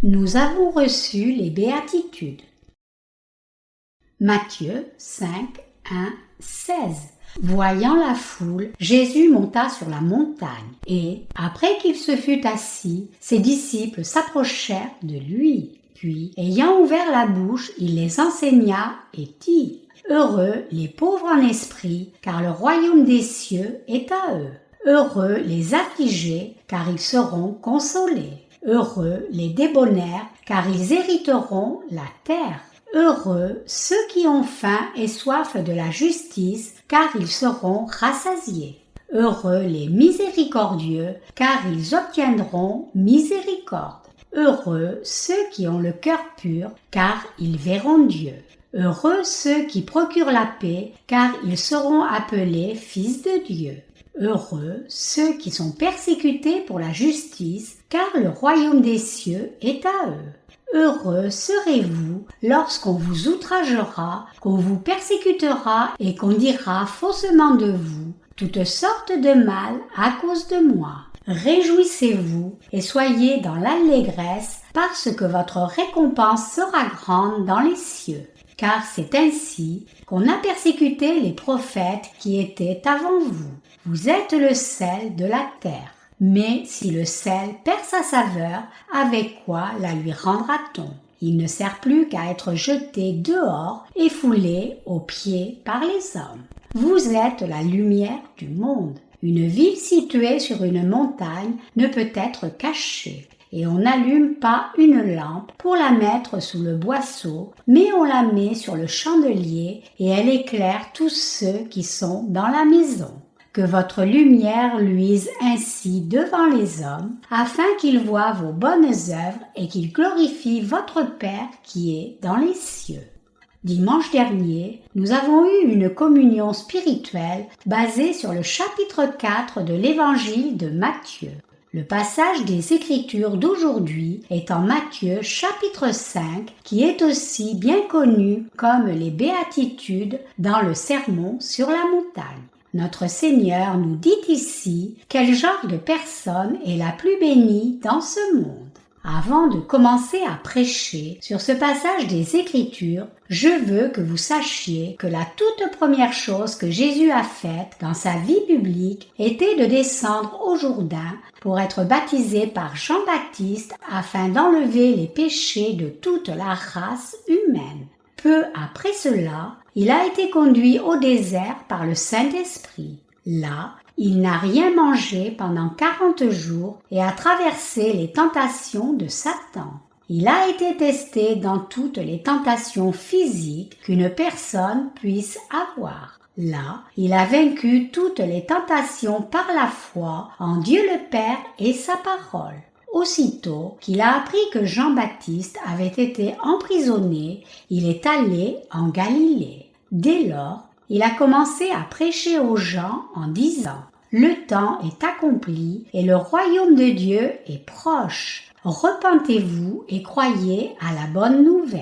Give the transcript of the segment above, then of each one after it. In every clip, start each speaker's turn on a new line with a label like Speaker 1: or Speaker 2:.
Speaker 1: Nous avons reçu les béatitudes. Matthieu 5, 1, 16. Voyant la foule, Jésus monta sur la montagne, et, après qu'il se fut assis, ses disciples s'approchèrent de lui. Puis, ayant ouvert la bouche, il les enseigna et dit : Heureux les pauvres en esprit, car le royaume des cieux est à eux. Heureux les affligés, car ils seront consolés. Heureux les débonnaires, car ils hériteront la terre. Heureux ceux qui ont faim et soif de la justice, car ils seront rassasiés. Heureux les miséricordieux, car ils obtiendront miséricorde. Heureux ceux qui ont le cœur pur, car ils verront Dieu. Heureux ceux qui procurent la paix, car ils seront appelés fils de Dieu. Heureux ceux qui sont persécutés pour la justice, car le royaume des cieux est à eux. Heureux serez-vous lorsqu'on vous outragera, qu'on vous persécutera et qu'on dira faussement de vous toutes sortes de mal à cause de moi. Réjouissez-vous et soyez dans l'allégresse, parce que votre récompense sera grande dans les cieux. Car c'est ainsi qu'on a persécuté les prophètes qui étaient avant vous. Vous êtes le sel de la terre. Mais si le sel perd sa saveur, avec quoi la lui rendra-t-on ? Il ne sert plus qu'à être jeté dehors et foulé aux pieds par les hommes. Vous êtes la lumière du monde. Une ville située sur une montagne ne peut être cachée. Et on n'allume pas une lampe pour la mettre sous le boisseau, mais on la met sur le chandelier et elle éclaire tous ceux qui sont dans la maison. Que votre lumière luise ainsi devant les hommes, afin qu'ils voient vos bonnes œuvres et qu'ils glorifient votre Père qui est dans les cieux. Dimanche dernier, nous avons eu une communion spirituelle basée sur le chapitre 4 de l'évangile de Matthieu. Le passage des Écritures d'aujourd'hui est en Matthieu chapitre 5, qui est aussi bien connu comme les béatitudes dans le sermon sur la montagne. Notre Seigneur nous dit ici quel genre de personne est la plus bénie dans ce monde. Avant de commencer à prêcher sur ce passage des Écritures, je veux que vous sachiez que la toute première chose que Jésus a faite dans sa vie publique était de descendre au Jourdain pour être baptisé par Jean-Baptiste afin d'enlever les péchés de toute la race humaine. Peu après cela, il a été conduit au désert par le Saint-Esprit. Là, il n'a rien mangé pendant 40 jours et a traversé les tentations de Satan. Il a été testé dans toutes les tentations physiques qu'une personne puisse avoir. Là, il a vaincu toutes les tentations par la foi en Dieu le Père et sa parole. Aussitôt qu'il a appris que Jean-Baptiste avait été emprisonné, il est allé en Galilée. Dès lors, il a commencé à prêcher aux gens en disant : Le temps est accompli et le royaume de Dieu est proche. Repentez-vous et croyez à la bonne nouvelle.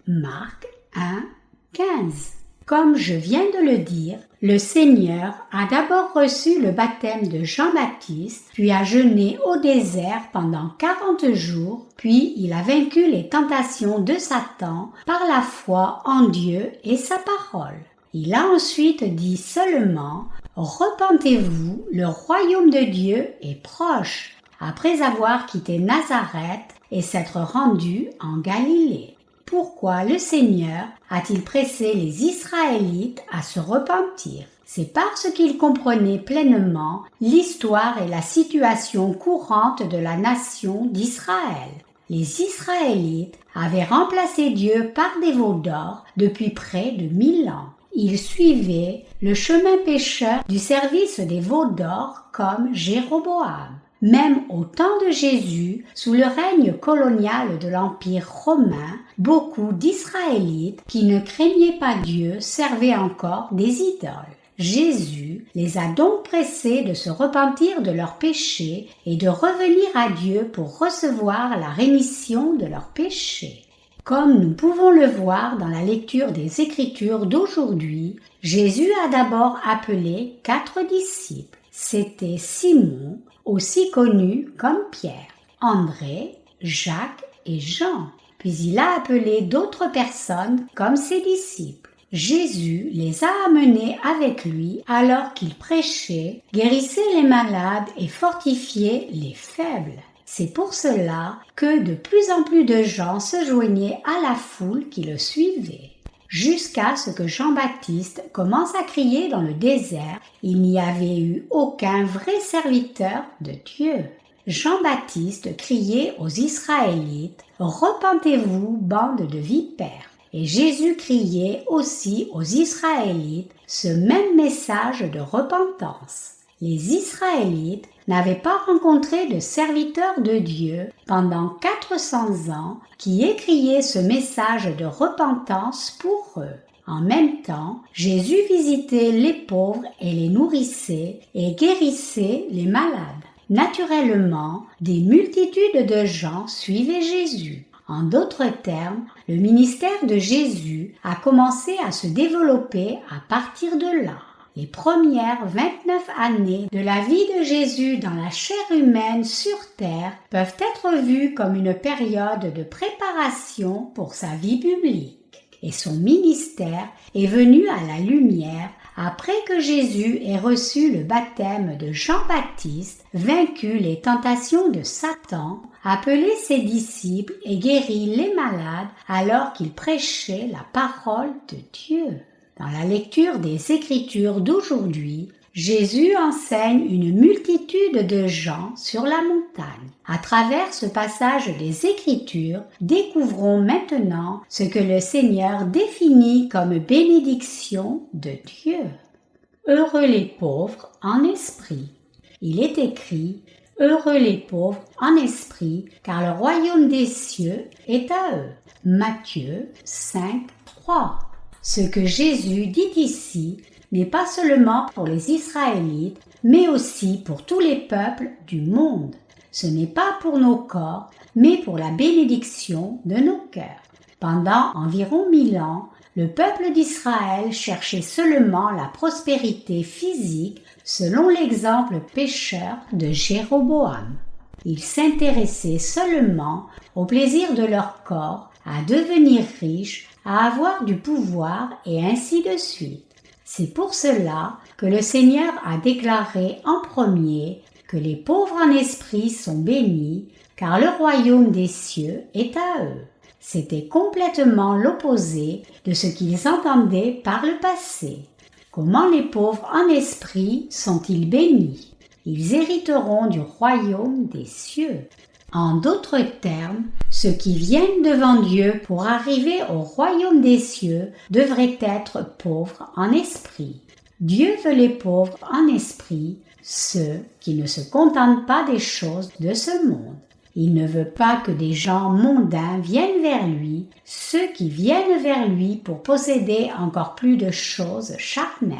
Speaker 1: Marc 1, 15. Comme je viens de le dire, le Seigneur a d'abord reçu le baptême de Jean-Baptiste, puis a jeûné au désert pendant 40 jours, puis il a vaincu les tentations de Satan par la foi en Dieu et sa parole. Il a ensuite dit seulement « Repentez-vous, le royaume de Dieu est proche », après avoir quitté Nazareth et s'être rendu en Galilée. Pourquoi le Seigneur a-t-il pressé les Israélites à se repentir ? C'est parce qu'il comprenait pleinement l'histoire et la situation courante de la nation d'Israël. Les Israélites avaient remplacé Dieu par des veaux d'or depuis près de 1000 ans. Ils suivaient le chemin pécheur du service des veaux d'or comme Jéroboam. Même au temps de Jésus, sous le règne colonial de l'Empire romain, beaucoup d'Israélites qui ne craignaient pas Dieu servaient encore des idoles. Jésus les a donc pressés de se repentir de leurs péchés et de revenir à Dieu pour recevoir la rémission de leurs péchés. Comme nous pouvons le voir dans la lecture des Écritures d'aujourd'hui, Jésus a d'abord appelé 4 disciples. C'était Simon, aussi connu comme Pierre, André, Jacques et Jean. Puis il a appelé d'autres personnes comme ses disciples. Jésus les a amenés avec lui alors qu'il prêchait, guérissait les malades et fortifiait les faibles. C'est pour cela que de plus en plus de gens se joignaient à la foule qui le suivait. Jusqu'à ce que Jean-Baptiste commence à crier dans le désert, il n'y avait eu aucun vrai serviteur de Dieu. Jean-Baptiste criait aux Israélites « Repentez-vous, bande de vipères !» Et Jésus criait aussi aux Israélites ce même message de repentance. Les Israélites n'avaient pas rencontré de serviteur de Dieu pendant 400 ans qui ait crié ce message de repentance pour eux. En même temps, Jésus visitait les pauvres et les nourrissait et guérissait les malades. Naturellement, des multitudes de gens suivaient Jésus. En d'autres termes, le ministère de Jésus a commencé à se développer à partir de là. Les premières 29 années de la vie de Jésus dans la chair humaine sur terre peuvent être vues comme une période de préparation pour sa vie publique. Et son ministère est venu à la lumière après que Jésus ait reçu le baptême de Jean-Baptiste, vaincu les tentations de Satan, appelé ses disciples et guéri les malades alors qu'il prêchait la parole de Dieu. Dans la lecture des Écritures d'aujourd'hui, Jésus enseigne une multitude de gens sur la montagne. À travers ce passage des Écritures, découvrons maintenant ce que le Seigneur définit comme bénédiction de Dieu. Heureux les pauvres en esprit. Il est écrit « Heureux les pauvres en esprit, car le royaume des cieux est à eux. » Matthieu 5, 3. Ce que Jésus dit ici n'est pas seulement pour les Israélites, mais aussi pour tous les peuples du monde. Ce n'est pas pour nos corps, mais pour la bénédiction de nos cœurs. Pendant environ 1000 ans, le peuple d'Israël cherchait seulement la prospérité physique selon l'exemple pécheur de Jéroboam. Ils s'intéressaient seulement au plaisir de leur corps, à devenir riches, à avoir du pouvoir et ainsi de suite. C'est pour cela que le Seigneur a déclaré en premier que les pauvres en esprit sont bénis, car le royaume des cieux est à eux. C'était complètement l'opposé de ce qu'ils entendaient par le passé. Comment les pauvres en esprit sont-ils bénis? Ils hériteront du royaume des cieux. En d'autres termes, ceux qui viennent devant Dieu pour arriver au royaume des cieux devraient être pauvres en esprit. Dieu veut les pauvres en esprit, ceux qui ne se contentent pas des choses de ce monde. Il ne veut pas que des gens mondains viennent vers lui, ceux qui viennent vers lui pour posséder encore plus de choses charnelles.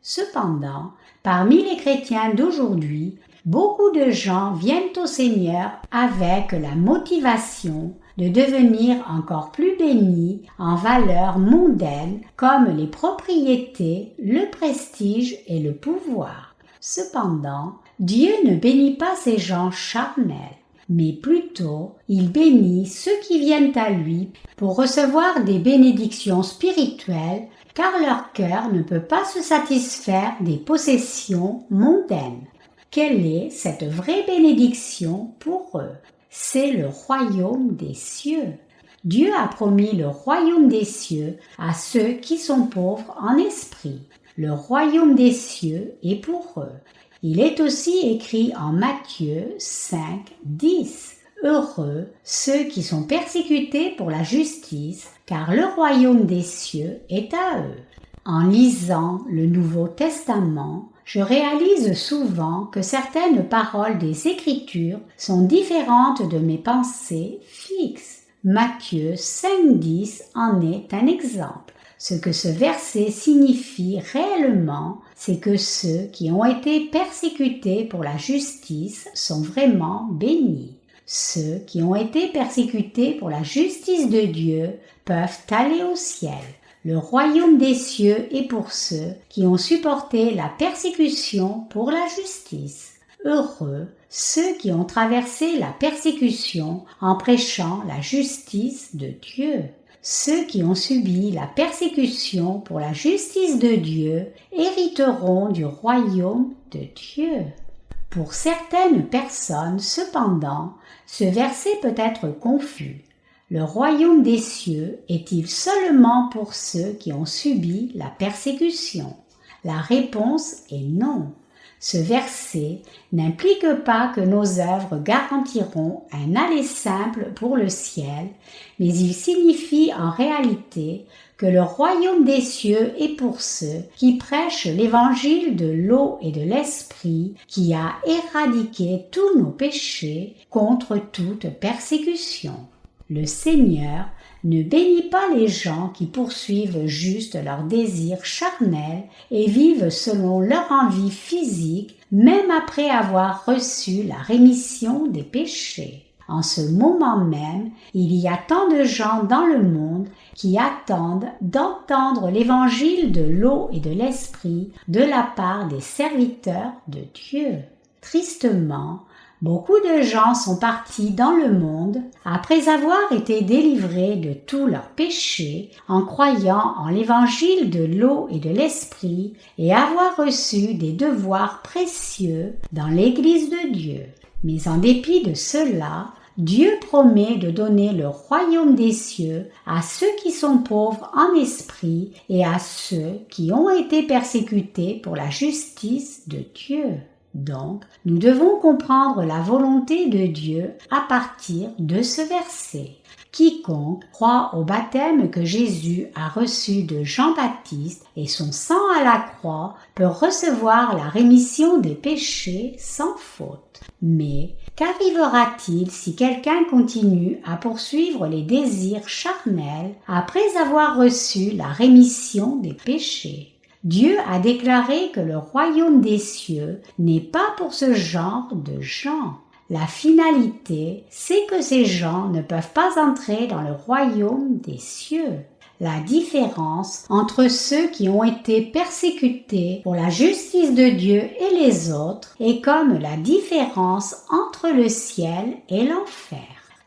Speaker 1: Cependant, parmi les chrétiens d'aujourd'hui, beaucoup de gens viennent au Seigneur avec la motivation de devenir encore plus bénis en valeurs mondaines comme les propriétés, le prestige et le pouvoir. Cependant, Dieu ne bénit pas ces gens charnels, mais plutôt il bénit ceux qui viennent à lui pour recevoir des bénédictions spirituelles, car leur cœur ne peut pas se satisfaire des possessions mondaines. Quelle est cette vraie bénédiction pour eux? C'est le royaume des cieux. Dieu a promis le royaume des cieux à ceux qui sont pauvres en esprit. Le royaume des cieux est pour eux. Il est aussi écrit en Matthieu 5, 10. Heureux ceux qui sont persécutés pour la justice, car le royaume des cieux est à eux. En lisant le Nouveau Testament, je réalise souvent que certaines paroles des Écritures sont différentes de mes pensées fixes. Matthieu 5,10 en est un exemple. Ce que ce verset signifie réellement, c'est que ceux qui ont été persécutés pour la justice sont vraiment bénis. Ceux qui ont été persécutés pour la justice de Dieu peuvent aller au ciel. Le royaume des cieux est pour ceux qui ont supporté la persécution pour la justice. Heureux ceux qui ont traversé la persécution en prêchant la justice de Dieu. Ceux qui ont subi la persécution pour la justice de Dieu hériteront du royaume de Dieu. Pour certaines personnes, cependant, ce verset peut être confus. Le royaume des cieux est-il seulement pour ceux qui ont subi la persécution? La réponse est non. Ce verset n'implique pas que nos œuvres garantiront un aller simple pour le ciel, mais il signifie en réalité que le royaume des cieux est pour ceux qui prêchent l'évangile de l'eau et de l'esprit qui a éradiqué tous nos péchés contre toute persécution. Le Seigneur ne bénit pas les gens qui poursuivent juste leurs désirs charnels et vivent selon leur envie physique, même après avoir reçu la rémission des péchés. En ce moment même, il y a tant de gens dans le monde qui attendent d'entendre l'évangile de l'eau et de l'esprit de la part des serviteurs de Dieu. Tristement, beaucoup de gens sont partis dans le monde après avoir été délivrés de tous leurs péchés en croyant en l'évangile de l'eau et de l'esprit et avoir reçu des devoirs précieux dans l'Église de Dieu. Mais en dépit de cela, Dieu promet de donner le royaume des cieux à ceux qui sont pauvres en esprit et à ceux qui ont été persécutés pour la justice de Dieu. Donc, nous devons comprendre la volonté de Dieu à partir de ce verset. Quiconque croit au baptême que Jésus a reçu de Jean-Baptiste et son sang à la croix peut recevoir la rémission des péchés sans faute. Mais qu'arrivera-t-il si quelqu'un continue à poursuivre les désirs charnels après avoir reçu la rémission des péchés? Dieu a déclaré que le royaume des cieux n'est pas pour ce genre de gens. La finalité, c'est que ces gens ne peuvent pas entrer dans le royaume des cieux. La différence entre ceux qui ont été persécutés pour la justice de Dieu et les autres est comme la différence entre le ciel et l'enfer.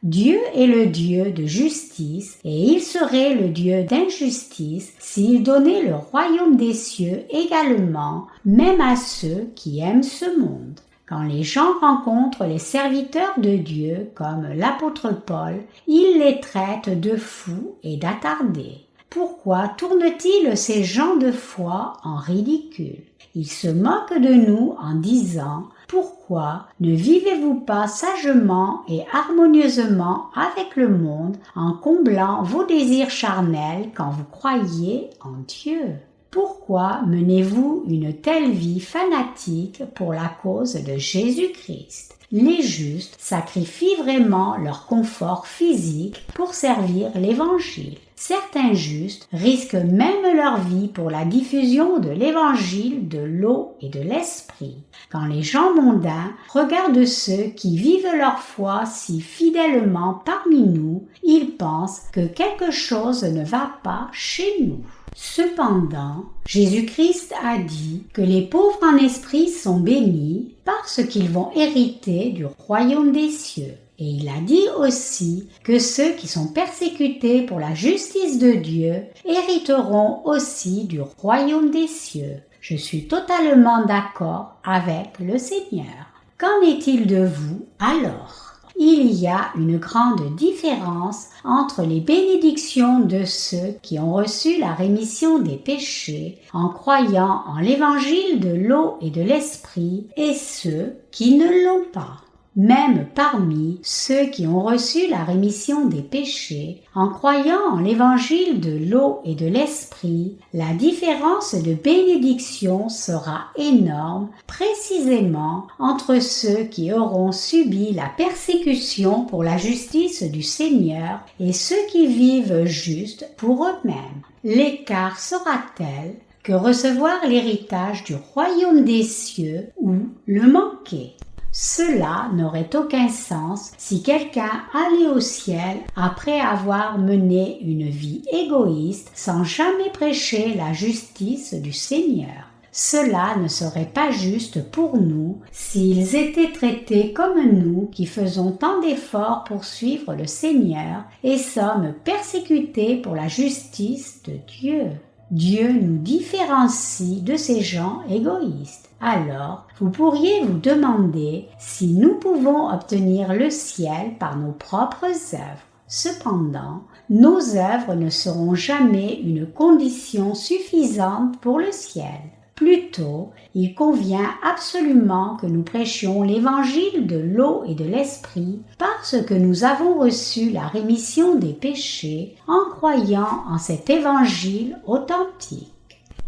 Speaker 1: Dieu est le Dieu de justice et il serait le Dieu d'injustice s'il donnait le royaume des cieux également, même à ceux qui aiment ce monde. Quand les gens rencontrent les serviteurs de Dieu comme l'apôtre Paul, ils les traitent de fous et d'attardés. Pourquoi tournent-ils ces gens de foi en ridicule? Ils se moquent de nous en disant « Pourquoi ne vivez-vous pas sagement et harmonieusement avec le monde en comblant vos désirs charnels quand vous croyez en Dieu ?» Pourquoi menez-vous une telle vie fanatique pour la cause de Jésus-Christ? Les justes sacrifient vraiment leur confort physique pour servir l'Évangile. Certains justes risquent même leur vie pour la diffusion de l'Évangile de l'eau et de l'Esprit. Quand les gens mondains regardent ceux qui vivent leur foi si fidèlement parmi nous, ils pensent que quelque chose ne va pas chez nous. Cependant, Jésus-Christ a dit que les pauvres en esprit sont bénis parce qu'ils vont hériter du royaume des cieux. Et il a dit aussi que ceux qui sont persécutés pour la justice de Dieu hériteront aussi du royaume des cieux. Je suis totalement d'accord avec le Seigneur. Qu'en est-il de vous alors ? Il y a une grande différence entre les bénédictions de ceux qui ont reçu la rémission des péchés en croyant en l'évangile de l'eau et de l'esprit et ceux qui ne l'ont pas. Même parmi ceux qui ont reçu la rémission des péchés, en croyant en l'évangile de l'eau et de l'esprit, la différence de bénédiction sera énorme précisément entre ceux qui auront subi la persécution pour la justice du Seigneur et ceux qui vivent juste pour eux-mêmes. L'écart sera tel que recevoir l'héritage du royaume des cieux ou le manquer. Cela n'aurait aucun sens si quelqu'un allait au ciel après avoir mené une vie égoïste sans jamais prêcher la justice du Seigneur. cela ne serait pas juste pour nous s'ils étaient traités comme nous qui faisons tant d'efforts pour suivre le Seigneur et sommes persécutés pour la justice de Dieu. Dieu nous différencie de ces gens égoïstes. Alors, vous pourriez vous demander si nous pouvons obtenir le ciel par nos propres œuvres. Cependant, nos œuvres ne seront jamais une condition suffisante pour le ciel. Plutôt, il convient absolument que nous prêchions l'évangile de l'eau et de l'esprit parce que nous avons reçu la rémission des péchés en croyant en cet évangile authentique.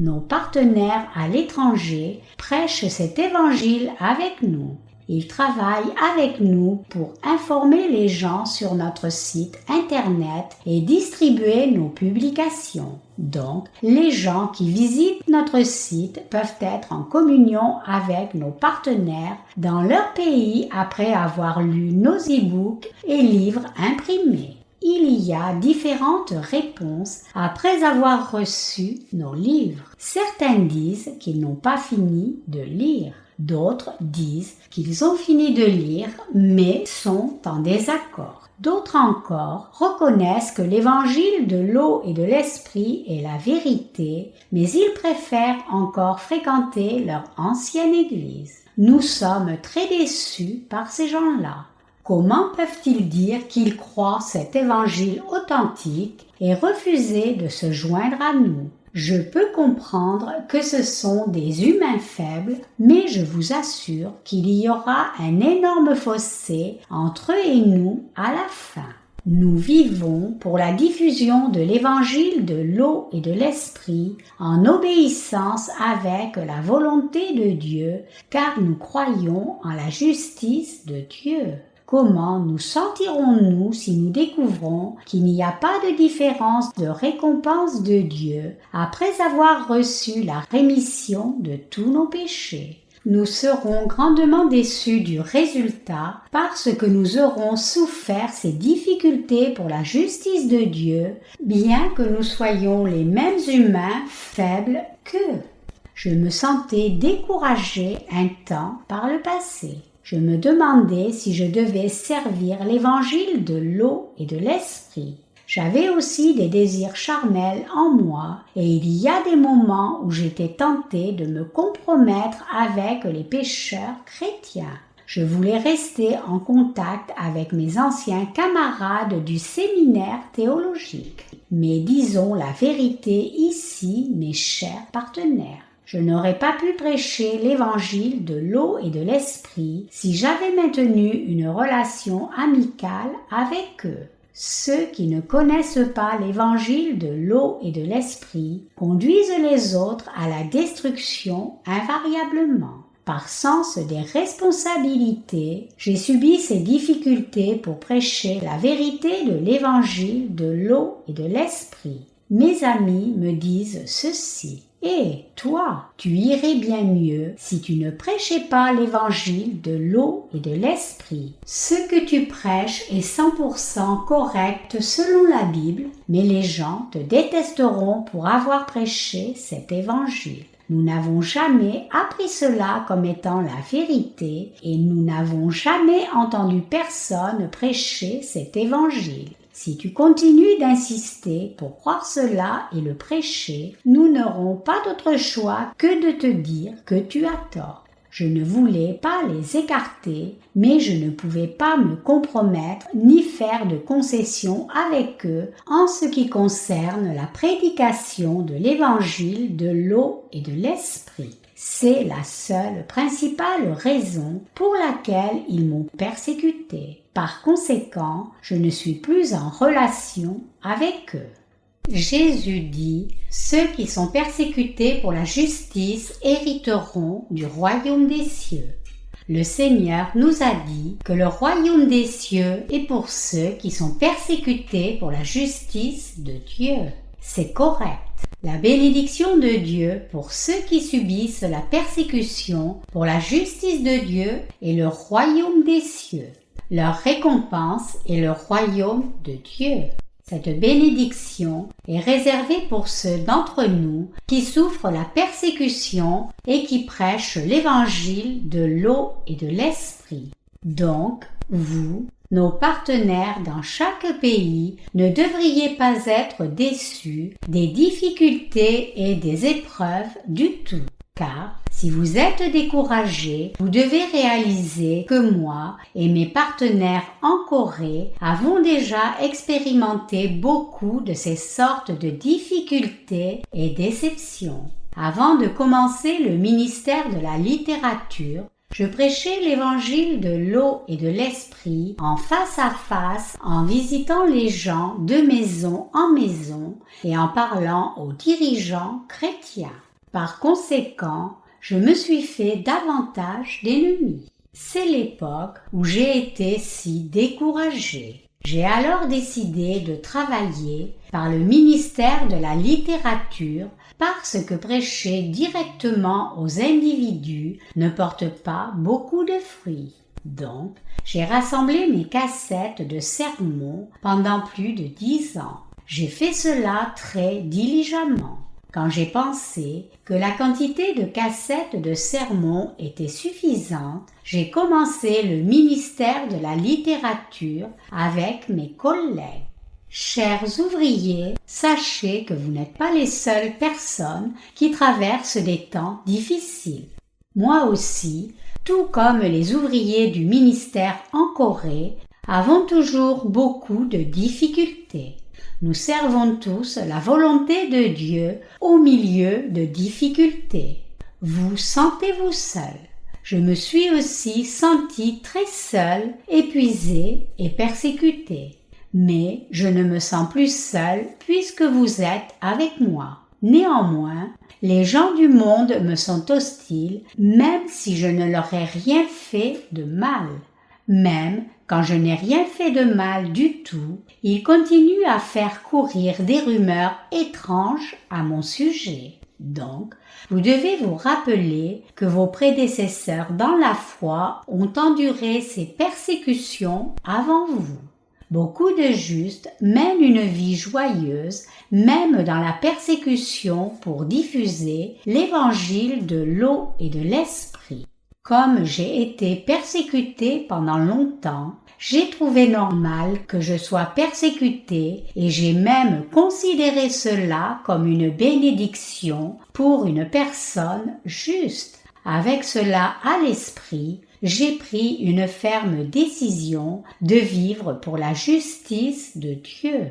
Speaker 1: Nos partenaires à l'étranger prêchent cet évangile avec nous. Ils travaillent avec nous pour informer les gens sur notre site internet et distribuer nos publications. Donc, les gens qui visitent notre site peuvent être en communion avec nos partenaires dans leur pays après avoir lu nos e-books et livres imprimés. Il y a différentes réponses après avoir reçu nos livres. Certains disent qu'ils n'ont pas fini de lire. D'autres disent qu'ils ont fini de lire mais sont en désaccord. D'autres encore reconnaissent que l'évangile de l'eau et de l'esprit est la vérité, mais ils préfèrent encore fréquenter leur ancienne église. Nous sommes très déçus par ces gens-là. Comment peuvent-ils dire qu'ils croient cet évangile authentique et refuser de se joindre à nous? Je peux comprendre que ce sont des humains faibles, mais je vous assure qu'il y aura un énorme fossé entre eux et nous à la fin. Nous vivons pour la diffusion de l'évangile de l'eau et de l'esprit en obéissance avec la volonté de Dieu, car nous croyons en la justice de Dieu. Comment nous sentirons-nous si nous découvrons qu'il n'y a pas de différence de récompense de Dieu après avoir reçu la rémission de tous nos péchés? Nous serons grandement déçus du résultat parce que nous aurons souffert ces difficultés pour la justice de Dieu, bien que nous soyons les mêmes humains faibles qu'eux. Je me sentais découragé un temps par le passé. Je me demandais si je devais servir l'évangile de l'eau et de l'esprit. J'avais aussi des désirs charnels en moi et il y a des moments où j'étais tentée de me compromettre avec les pécheurs chrétiens. Je voulais rester en contact avec mes anciens camarades du séminaire théologique. Mais disons la vérité ici, mes chers partenaires. Je n'aurais pas pu prêcher l'évangile de l'eau et de l'esprit si j'avais maintenu une relation amicale avec eux. Ceux qui ne connaissent pas l'évangile de l'eau et de l'esprit conduisent les autres à la destruction invariablement. Par sens des responsabilités, j'ai subi ces difficultés pour prêcher la vérité de l'évangile de l'eau et de l'esprit. Mes amis me disent ceci. Et toi, tu irais bien mieux si tu ne prêchais pas l'évangile de l'eau et de l'esprit. Ce que tu prêches est 100% correct selon la Bible, mais les gens te détesteront pour avoir prêché cet évangile. Nous n'avons jamais appris cela comme étant la vérité et nous n'avons jamais entendu personne prêcher cet évangile. Si tu continues d'insister pour croire cela et le prêcher, nous n'aurons pas d'autre choix que de te dire que tu as tort. Je ne voulais pas les écarter, mais je ne pouvais pas me compromettre ni faire de concessions avec eux en ce qui concerne la prédication de l'évangile de l'eau et de l'esprit. C'est la seule principale raison pour laquelle ils m'ont persécuté. Par conséquent, je ne suis plus en relation avec eux. Jésus dit « Ceux qui sont persécutés pour la justice hériteront du royaume des cieux ». Le Seigneur nous a dit que le royaume des cieux est pour ceux qui sont persécutés pour la justice de Dieu. C'est correct. La bénédiction de Dieu pour ceux qui subissent la persécution pour la justice de Dieu est le royaume des cieux. Leur récompense est le royaume de Dieu. Cette bénédiction est réservée pour ceux d'entre nous qui souffrent la persécution et qui prêchent l'évangile de l'eau et de l'esprit. Donc, vous, nos partenaires dans chaque pays, ne devriez pas être déçus des difficultés et des épreuves du tout. Car si vous êtes découragés, vous devez réaliser que moi et mes partenaires en Corée avons déjà expérimenté beaucoup de ces sortes de difficultés et déceptions. Avant de commencer le ministère de la littérature, je prêchais l'évangile de l'eau et de l'esprit en face à face, en visitant les gens de maison en maison et en parlant aux dirigeants chrétiens. Par conséquent, je me suis fait davantage d'ennemis. C'est l'époque où j'ai été si découragée. J'ai alors décidé de travailler par le ministère de la littérature parce que prêcher directement aux individus ne porte pas beaucoup de fruits. Donc, j'ai rassemblé mes cassettes de sermons pendant plus de 10 ans. J'ai fait cela très diligemment. Quand j'ai pensé que la quantité de cassettes de sermons était suffisante, j'ai commencé le ministère de la littérature avec mes collègues. Chers ouvriers, sachez que vous n'êtes pas les seules personnes qui traversent des temps difficiles. Moi aussi, tout comme les ouvriers du ministère en Corée, avons toujours beaucoup de difficultés. Nous servons tous la volonté de Dieu au milieu de difficultés. Vous sentez-vous seul? Je me suis aussi senti très seul, épuisé et persécuté. Mais je ne me sens plus seul puisque vous êtes avec moi. Néanmoins, les gens du monde me sont hostiles, même si je ne leur ai rien fait de mal. Même quand je n'ai rien fait de mal du tout, ils continuent à faire courir des rumeurs étranges à mon sujet. Donc, vous devez vous rappeler que vos prédécesseurs dans la foi ont enduré ces persécutions avant vous. Beaucoup de justes mènent une vie joyeuse, même dans la persécution pour diffuser l'évangile de l'eau et de l'esprit. Comme j'ai été persécuté pendant longtemps, j'ai trouvé normal que je sois persécuté et j'ai même considéré cela comme une bénédiction pour une personne juste. Avec cela à l'esprit, j'ai pris une ferme décision de vivre pour la justice de Dieu.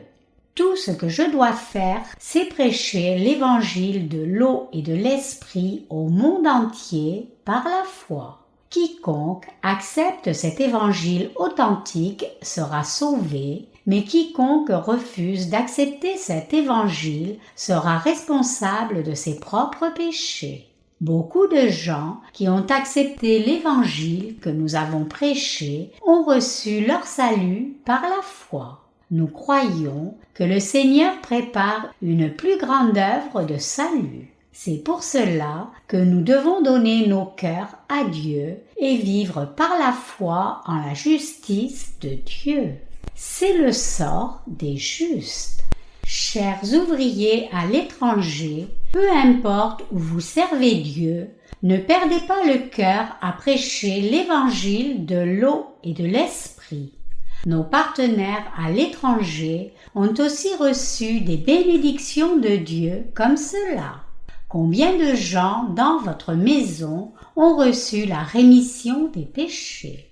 Speaker 1: Tout ce que je dois faire, c'est prêcher l'évangile de l'eau et de l'esprit au monde entier par la foi. Quiconque accepte cet évangile authentique sera sauvé, mais quiconque refuse d'accepter cet évangile sera responsable de ses propres péchés. Beaucoup de gens qui ont accepté l'évangile que nous avons prêché ont reçu leur salut par la foi. Nous croyons que le Seigneur prépare une plus grande œuvre de salut. C'est pour cela que nous devons donner nos cœurs à Dieu et vivre par la foi en la justice de Dieu. C'est le sort des justes. Chers ouvriers à l'étranger, peu importe où vous servez Dieu, ne perdez pas le cœur à prêcher l'évangile de l'eau et de l'esprit. Nos partenaires à l'étranger ont aussi reçu des bénédictions de Dieu comme cela. Combien de gens dans votre maison ont reçu la rémission des péchés?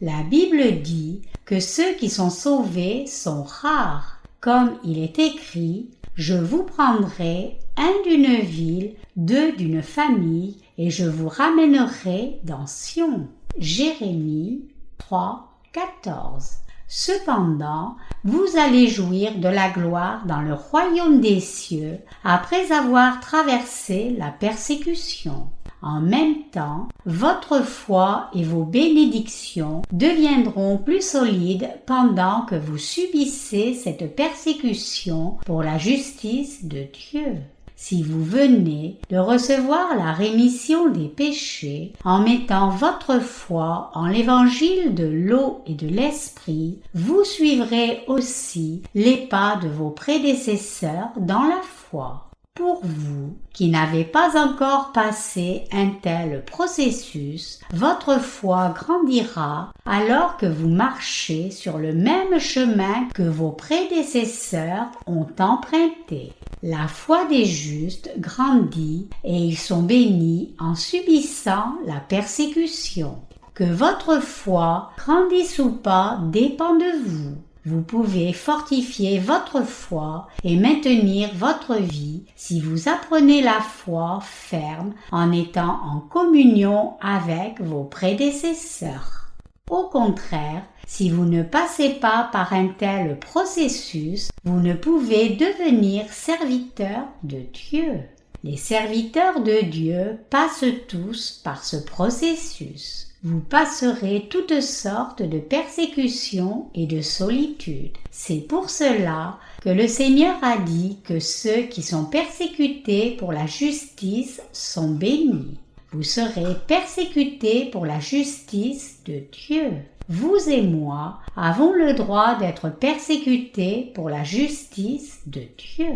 Speaker 1: La Bible dit que ceux qui sont sauvés sont rares. Comme il est écrit, « Je vous prendrai un d'une ville, deux d'une famille, et je vous ramènerai dans Sion. » Jérémie 3, 14. Cependant, vous allez jouir de la gloire dans le royaume des cieux après avoir traversé la persécution. En même temps, votre foi et vos bénédictions deviendront plus solides pendant que vous subissez cette persécution pour la justice de Dieu. si vous venez de recevoir la rémission des péchés en mettant votre foi en l'évangile de l'eau et de l'esprit, vous suivrez aussi les pas de vos prédécesseurs dans la foi. Pour vous qui n'avez pas encore passé un tel processus, votre foi grandira alors que vous marchez sur le même chemin que vos prédécesseurs ont emprunté. La foi des justes grandit et ils sont bénis en subissant la persécution. Que votre foi grandisse ou pas dépend de vous. Vous pouvez fortifier votre foi et maintenir votre vie si vous apprenez la foi ferme en étant en communion avec vos prédécesseurs. Au contraire, si vous ne passez pas par un tel processus, vous ne pouvez devenir serviteur de Dieu. Les serviteurs de Dieu passent tous par ce processus. Vous passerez toutes sortes de persécutions et de solitude. C'est pour cela que le Seigneur a dit que ceux qui sont persécutés pour la justice sont bénis. Vous serez persécutés pour la justice de Dieu. Vous et moi avons le droit d'être persécutés pour la justice de Dieu.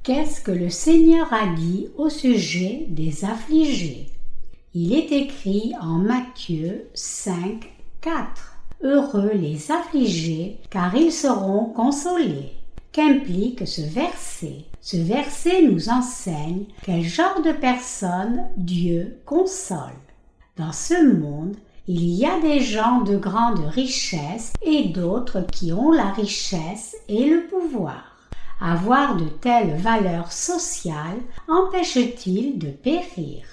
Speaker 1: Qu'est-ce que le Seigneur a dit au sujet des affligés? Il est écrit en Matthieu 5, 4. Heureux les affligés, car ils seront consolés. Qu'implique ce verset? Ce verset nous enseigne quel genre de personnes Dieu console. Dans ce monde, il y a des gens de grande richesse et d'autres qui ont la richesse et le pouvoir. Avoir de telles valeurs sociales empêche-t-il de périr?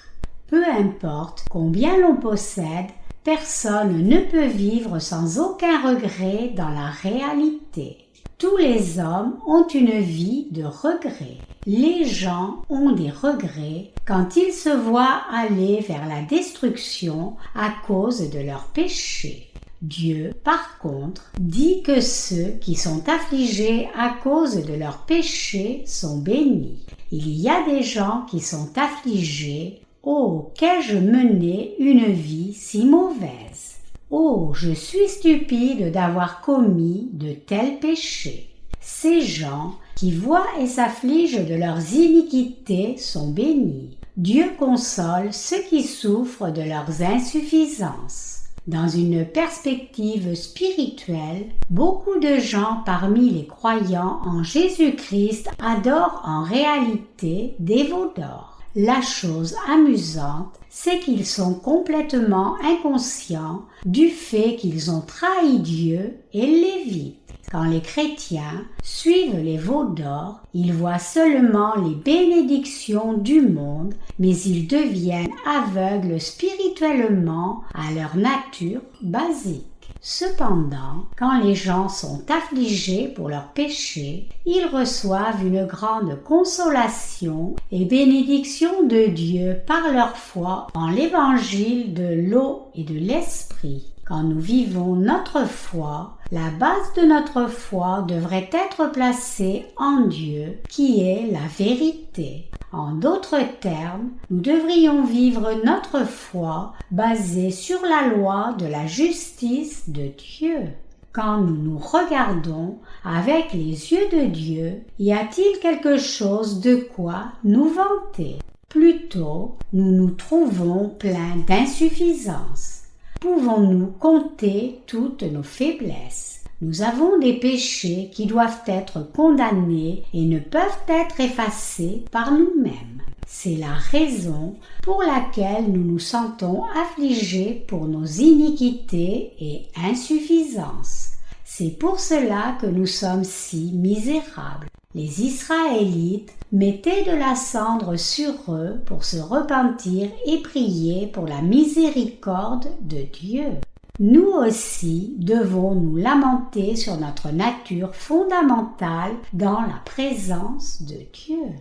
Speaker 1: Peu importe combien l'on possède, personne ne peut vivre sans aucun regret dans la réalité. Tous les hommes ont une vie de regrets. Les gens ont des regrets quand ils se voient aller vers la destruction à cause de leurs péchés. Dieu, par contre, dit que ceux qui sont affligés à cause de leurs péchés sont bénis. Il y a des gens qui sont affligés. Oh, qu'ai-je mené une vie si mauvaise! Oh, je suis stupide d'avoir commis de tels péchés. Ces gens qui voient et s'affligent de leurs iniquités sont bénis. Dieu console ceux qui souffrent de leurs insuffisances. Dans une perspective spirituelle, beaucoup de gens parmi les croyants en Jésus-Christ adorent en réalité des veaux d'or. La chose amusante, c'est qu'ils sont complètement inconscients du fait qu'ils ont trahi Dieu et l'évitent. Quand les chrétiens suivent les veaux d'or, ils voient seulement les bénédictions du monde, mais ils deviennent aveugles spirituellement à leur nature basique. Cependant, quand les gens sont affligés pour leurs péchés, ils reçoivent une grande consolation et bénédiction de Dieu par leur foi en l'évangile de l'eau et de l'esprit. Quand nous vivons notre foi, la base de notre foi devrait être placée en Dieu, qui est la vérité. En d'autres termes, nous devrions vivre notre foi basée sur la loi de la justice de Dieu. Quand nous nous regardons avec les yeux de Dieu, y a-t-il quelque chose de quoi nous vanter? Plutôt, nous nous trouvons pleins d'insuffisance. Pouvons-nous compter toutes nos faiblesses? Nous avons des péchés qui doivent être condamnés et ne peuvent être effacés par nous-mêmes. C'est la raison pour laquelle nous nous sentons affligés pour nos iniquités et insuffisances. C'est pour cela que nous sommes si misérables. Les Israélites mettaient de la cendre sur eux pour se repentir et prier pour la miséricorde de Dieu. Nous aussi devons nous lamenter sur notre nature fondamentale dans la présence de Dieu.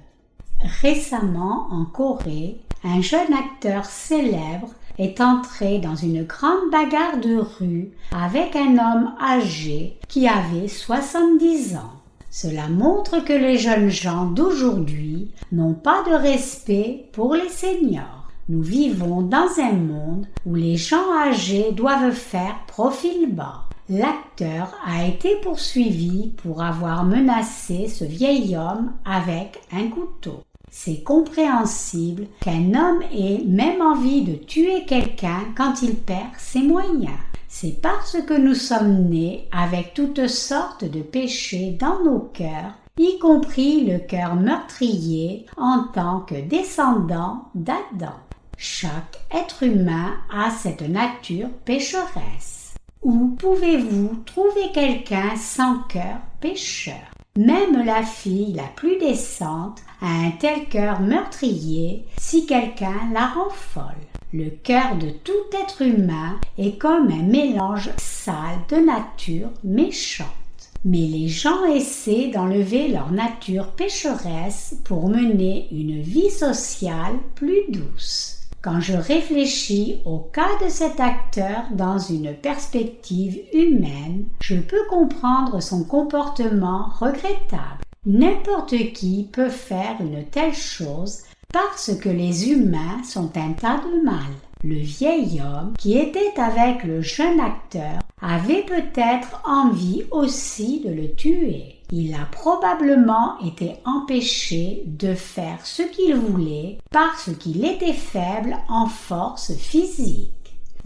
Speaker 1: Récemment, en Corée, un jeune acteur célèbre est entré dans une grande bagarre de rue avec un homme âgé qui avait 70 ans. Cela montre que les jeunes gens d'aujourd'hui n'ont pas de respect pour les seniors. Nous vivons dans un monde où les gens âgés doivent faire profil bas. L'acteur a été poursuivi pour avoir menacé ce vieil homme avec un couteau. C'est compréhensible qu'un homme ait même envie de tuer quelqu'un quand il perd ses moyens. C'est parce que nous sommes nés avec toutes sortes de péchés dans nos cœurs, y compris le cœur meurtrier en tant que descendant d'Adam. Chaque être humain a cette nature pécheresse. Où pouvez-vous trouver quelqu'un sans cœur pécheur? Même la fille la plus décente a un tel cœur meurtrier si quelqu'un la rend folle. Le cœur de tout être humain est comme un mélange sale de nature méchante. Mais les gens essaient d'enlever leur nature pécheresse pour mener une vie sociale plus douce. Quand je réfléchis au cas de cet acteur dans une perspective humaine, je peux comprendre son comportement regrettable. N'importe qui peut faire une telle chose parce que les humains sont un tas de mal. Le vieil homme qui était avec le jeune acteur avait peut-être envie aussi de le tuer. Il a probablement été empêché de faire ce qu'il voulait parce qu'il était faible en force physique.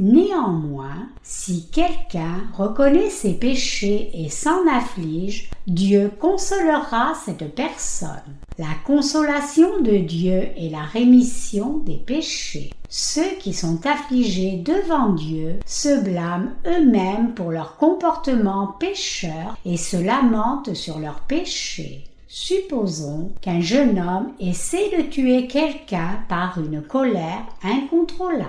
Speaker 1: Néanmoins, si quelqu'un reconnaît ses péchés et s'en afflige, Dieu consolera cette personne. La consolation de Dieu est la rémission des péchés. Ceux qui sont affligés devant Dieu se blâment eux-mêmes pour leur comportement pécheur et se lamentent sur leurs péchés. Supposons qu'un jeune homme essaie de tuer quelqu'un par une colère incontrôlable.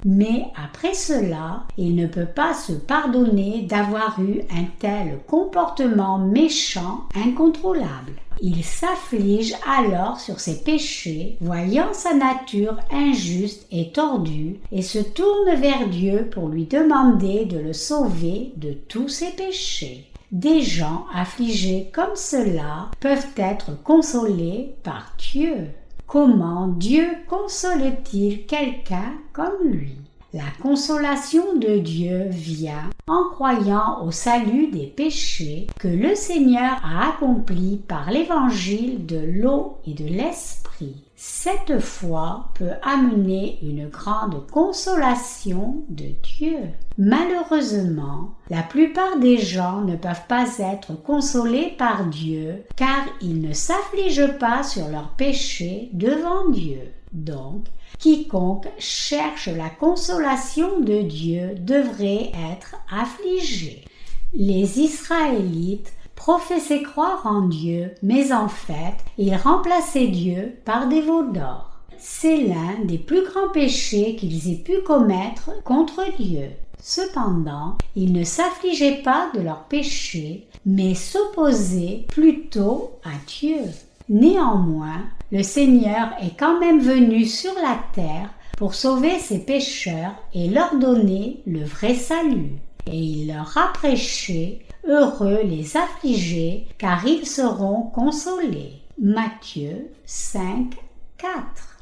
Speaker 1: Mais après cela, il ne peut pas se pardonner d'avoir eu un tel comportement méchant incontrôlable. Il s'afflige alors sur ses péchés, voyant sa nature injuste et tordue, et se tourne vers Dieu pour lui demander de le sauver de tous ses péchés. Des gens affligés comme cela peuvent être consolés par Dieu. Comment Dieu console-t-il quelqu'un comme lui? La consolation de Dieu vient en croyant au salut des péchés que le Seigneur a accompli par l'évangile de l'eau et de l'esprit. Cette foi peut amener une grande consolation de Dieu. Malheureusement, la plupart des gens ne peuvent pas être consolés par Dieu car ils ne s'affligent pas sur leurs péchés devant Dieu. Donc, quiconque cherche la consolation de Dieu devrait être affligé. Les Israélites professaient croire en Dieu, mais en fait, ils remplaçaient Dieu par des veaux d'or. C'est l'un des plus grands péchés qu'ils aient pu commettre contre Dieu. Cependant, ils ne s'affligeaient pas de leurs péchés, mais s'opposaient plutôt à Dieu. Néanmoins, le Seigneur est quand même venu sur la terre pour sauver ses pécheurs et leur donner le vrai salut. Et il leur a prêché « Heureux les affligés, car ils seront consolés ». Matthieu 5, 4.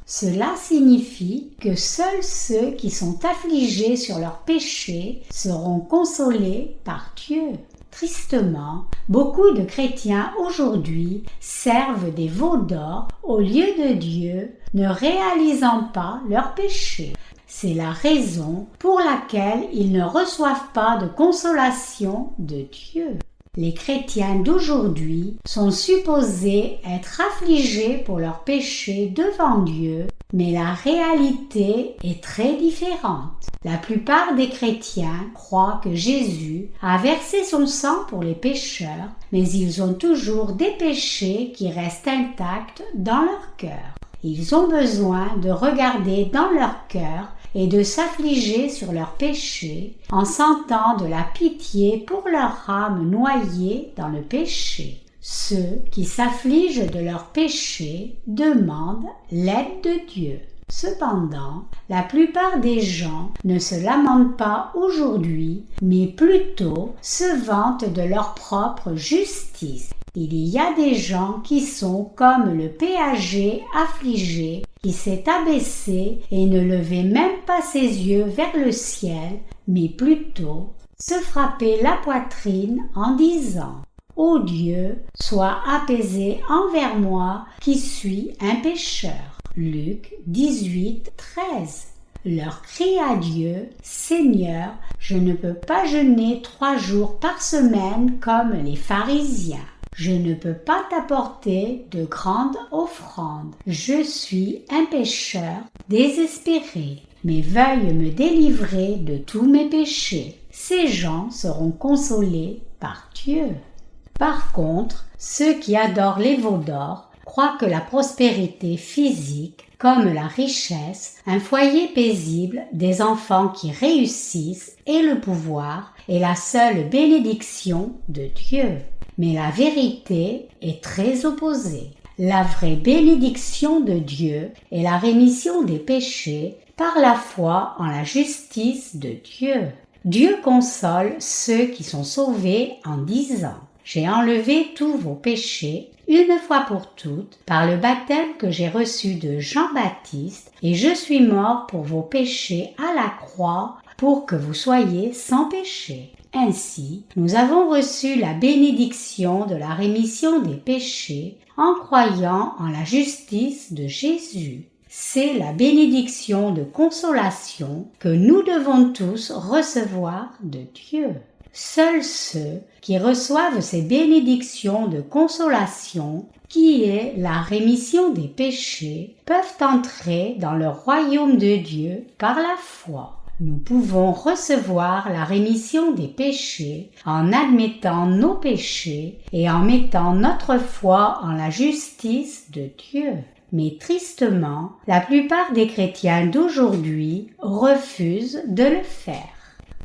Speaker 1: Cela signifie que seuls ceux qui sont affligés sur leurs péchés seront consolés par Dieu. Tristement, beaucoup de chrétiens aujourd'hui servent des veaux d'or au lieu de Dieu, ne réalisant pas leurs péchés. C'est la raison pour laquelle ils ne reçoivent pas de consolation de Dieu. Les chrétiens d'aujourd'hui sont supposés être affligés pour leurs péchés devant Dieu, mais la réalité est très différente. La plupart des chrétiens croient que Jésus a versé son sang pour les pécheurs, mais ils ont toujours des péchés qui restent intacts dans leur cœur. Ils ont besoin de regarder dans leur cœur et de s'affliger sur leurs péchés en sentant de la pitié pour leur âme noyée dans le péché. Ceux qui s'affligent de leurs péchés demandent l'aide de Dieu. Cependant, la plupart des gens ne se lamentent pas aujourd'hui, mais plutôt se vantent de leur propre justice. Il y a des gens qui sont comme le péager affligé, qui s'est abaissé et ne levait même pas ses yeux vers le ciel, mais plutôt se frappait la poitrine en disant « Ô Dieu, sois apaisé envers moi qui suis un pécheur. » Luc 18, 13. Leur cri à Dieu « Seigneur, je ne peux pas jeûner 3 jours par semaine comme les pharisiens. Je ne peux pas t'apporter de grandes offrandes. Je suis un pécheur désespéré. Mais veuille me délivrer de tous mes péchés. » Ces gens seront consolés par Dieu. Par contre, ceux qui adorent les veaux d'or croient que la prospérité physique, comme la richesse, un foyer paisible, des enfants qui réussissent et le pouvoir est la seule bénédiction de Dieu. Mais la vérité est très opposée. La vraie bénédiction de Dieu est la rémission des péchés par la foi en la justice de Dieu. Dieu console ceux qui sont sauvés en disant « J'ai enlevé tous vos péchés une fois pour toutes par le baptême que j'ai reçu de Jean-Baptiste et je suis mort pour vos péchés à la croix pour que vous soyez sans péché. » Ainsi, nous avons reçu la bénédiction de la rémission des péchés en croyant en la justice de Jésus. C'est la bénédiction de consolation que nous devons tous recevoir de Dieu. Seuls ceux qui reçoivent ces bénédictions de consolation, qui est la rémission des péchés, peuvent entrer dans le royaume de Dieu par la foi. Nous pouvons recevoir la rémission des péchés en admettant nos péchés et en mettant notre foi en la justice de Dieu. Mais tristement, la plupart des chrétiens d'aujourd'hui refusent de le faire.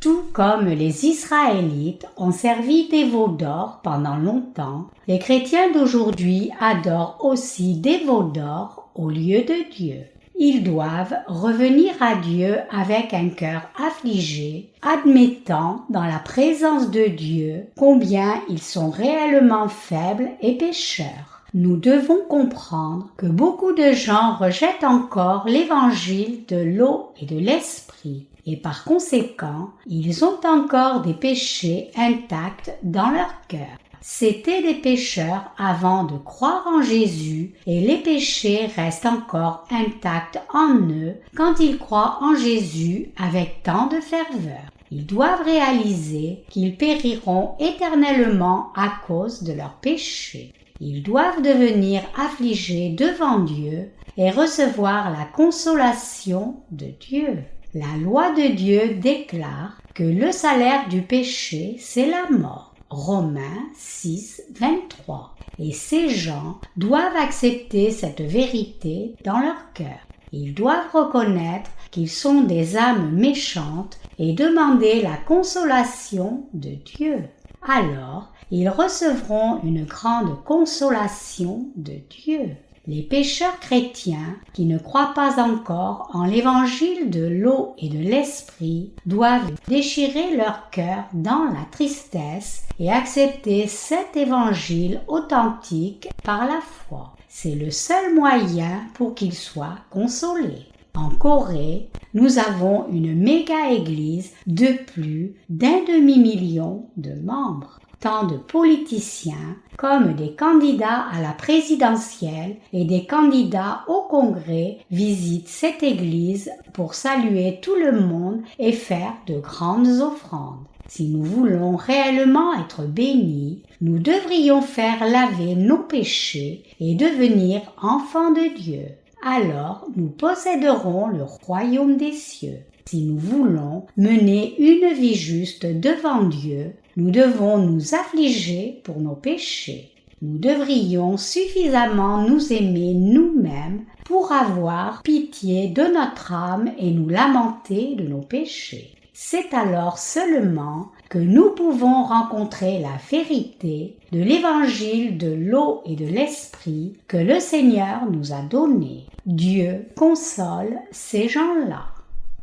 Speaker 1: Tout comme les Israélites ont servi des veaux d'or pendant longtemps, les chrétiens d'aujourd'hui adorent aussi des veaux d'or au lieu de Dieu. Ils doivent revenir à Dieu avec un cœur affligé, admettant dans la présence de Dieu combien ils sont réellement faibles et pécheurs. Nous devons comprendre que beaucoup de gens rejettent encore l'évangile de l'eau et de l'esprit, et par conséquent, ils ont encore des péchés intacts dans leur cœur. C'étaient des pécheurs avant de croire en Jésus et les péchés restent encore intacts en eux quand ils croient en Jésus avec tant de ferveur. Ils doivent réaliser qu'ils périront éternellement à cause de leurs péchés. Ils doivent devenir affligés devant Dieu et recevoir la consolation de Dieu. La loi de Dieu déclare que le salaire du péché, c'est la mort. Romains 6, 23. Et ces gens doivent accepter cette vérité dans leur cœur. Ils doivent reconnaître qu'ils sont des âmes méchantes et demander la consolation de Dieu. Alors, ils recevront une grande consolation de Dieu. Les pécheurs chrétiens qui ne croient pas encore en l'évangile de l'eau et de l'esprit doivent déchirer leur cœur dans la tristesse et accepter cet évangile authentique par la foi. C'est le seul moyen pour qu'ils soient consolés. En Corée, nous avons une méga-église de plus d'1 demi-million de membres. Tant de politiciens comme des candidats à la présidentielle et des candidats au Congrès visitent cette église pour saluer tout le monde et faire de grandes offrandes. Si nous voulons réellement être bénis, nous devrions faire laver nos péchés et devenir enfants de Dieu. Alors nous posséderons le royaume des cieux. Si nous voulons mener une vie juste devant Dieu, nous devons nous affliger pour nos péchés. Nous devrions suffisamment nous aimer nous-mêmes pour avoir pitié de notre âme et nous lamenter de nos péchés. C'est alors seulement que nous pouvons rencontrer la vérité de l'évangile de l'eau et de l'esprit que le Seigneur nous a donné. Dieu console ces gens-là.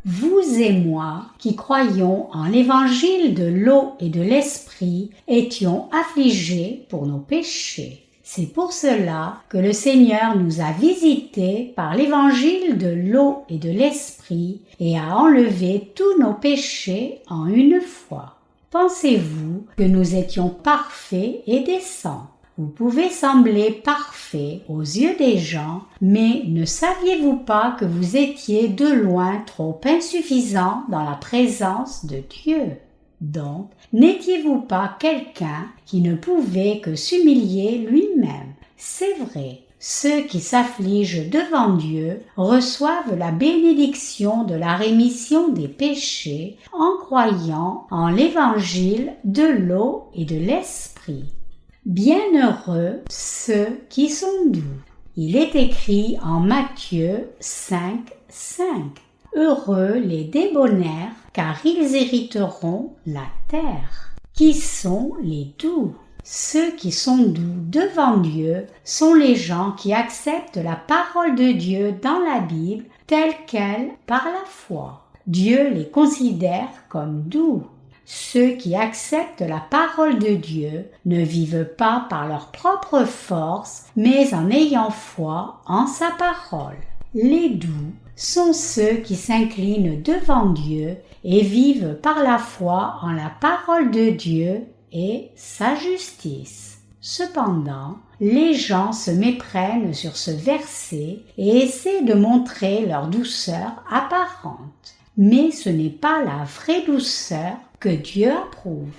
Speaker 1: vous et moi, qui croyons en l'évangile de l'eau et de l'esprit, étions affligés pour nos péchés. C'est pour cela que le Seigneur nous a visités par l'évangile de l'eau et de l'esprit et a enlevé tous nos péchés en une fois. Pensez-vous que nous étions parfaits et décents? Vous pouvez sembler parfait aux yeux des gens, mais ne saviez-vous pas que vous étiez de loin trop insuffisant dans la présence de Dieu? Donc, n'étiez-vous pas quelqu'un qui ne pouvait que s'humilier lui-même? C'est vrai, ceux qui s'affligent devant Dieu reçoivent la bénédiction de la rémission des péchés en croyant en l'évangile de l'eau et de l'esprit. Bienheureux ceux qui sont doux. Il est écrit en Matthieu 5:5. Heureux les débonnaires, car ils hériteront la terre. Qui sont les doux? Ceux qui sont doux devant Dieu sont les gens qui acceptent la parole de Dieu dans la Bible telle qu'elle par la foi. Dieu les considère comme doux. Ceux qui acceptent la parole de Dieu ne vivent pas par leur propre force, mais en ayant foi en sa parole. Les doux sont ceux qui s'inclinent devant Dieu et vivent par la foi en la parole de Dieu et sa justice. Cependant, les gens se méprennent sur ce verset et essaient de montrer leur douceur apparente. Mais ce n'est pas la vraie douceur que Dieu approuve.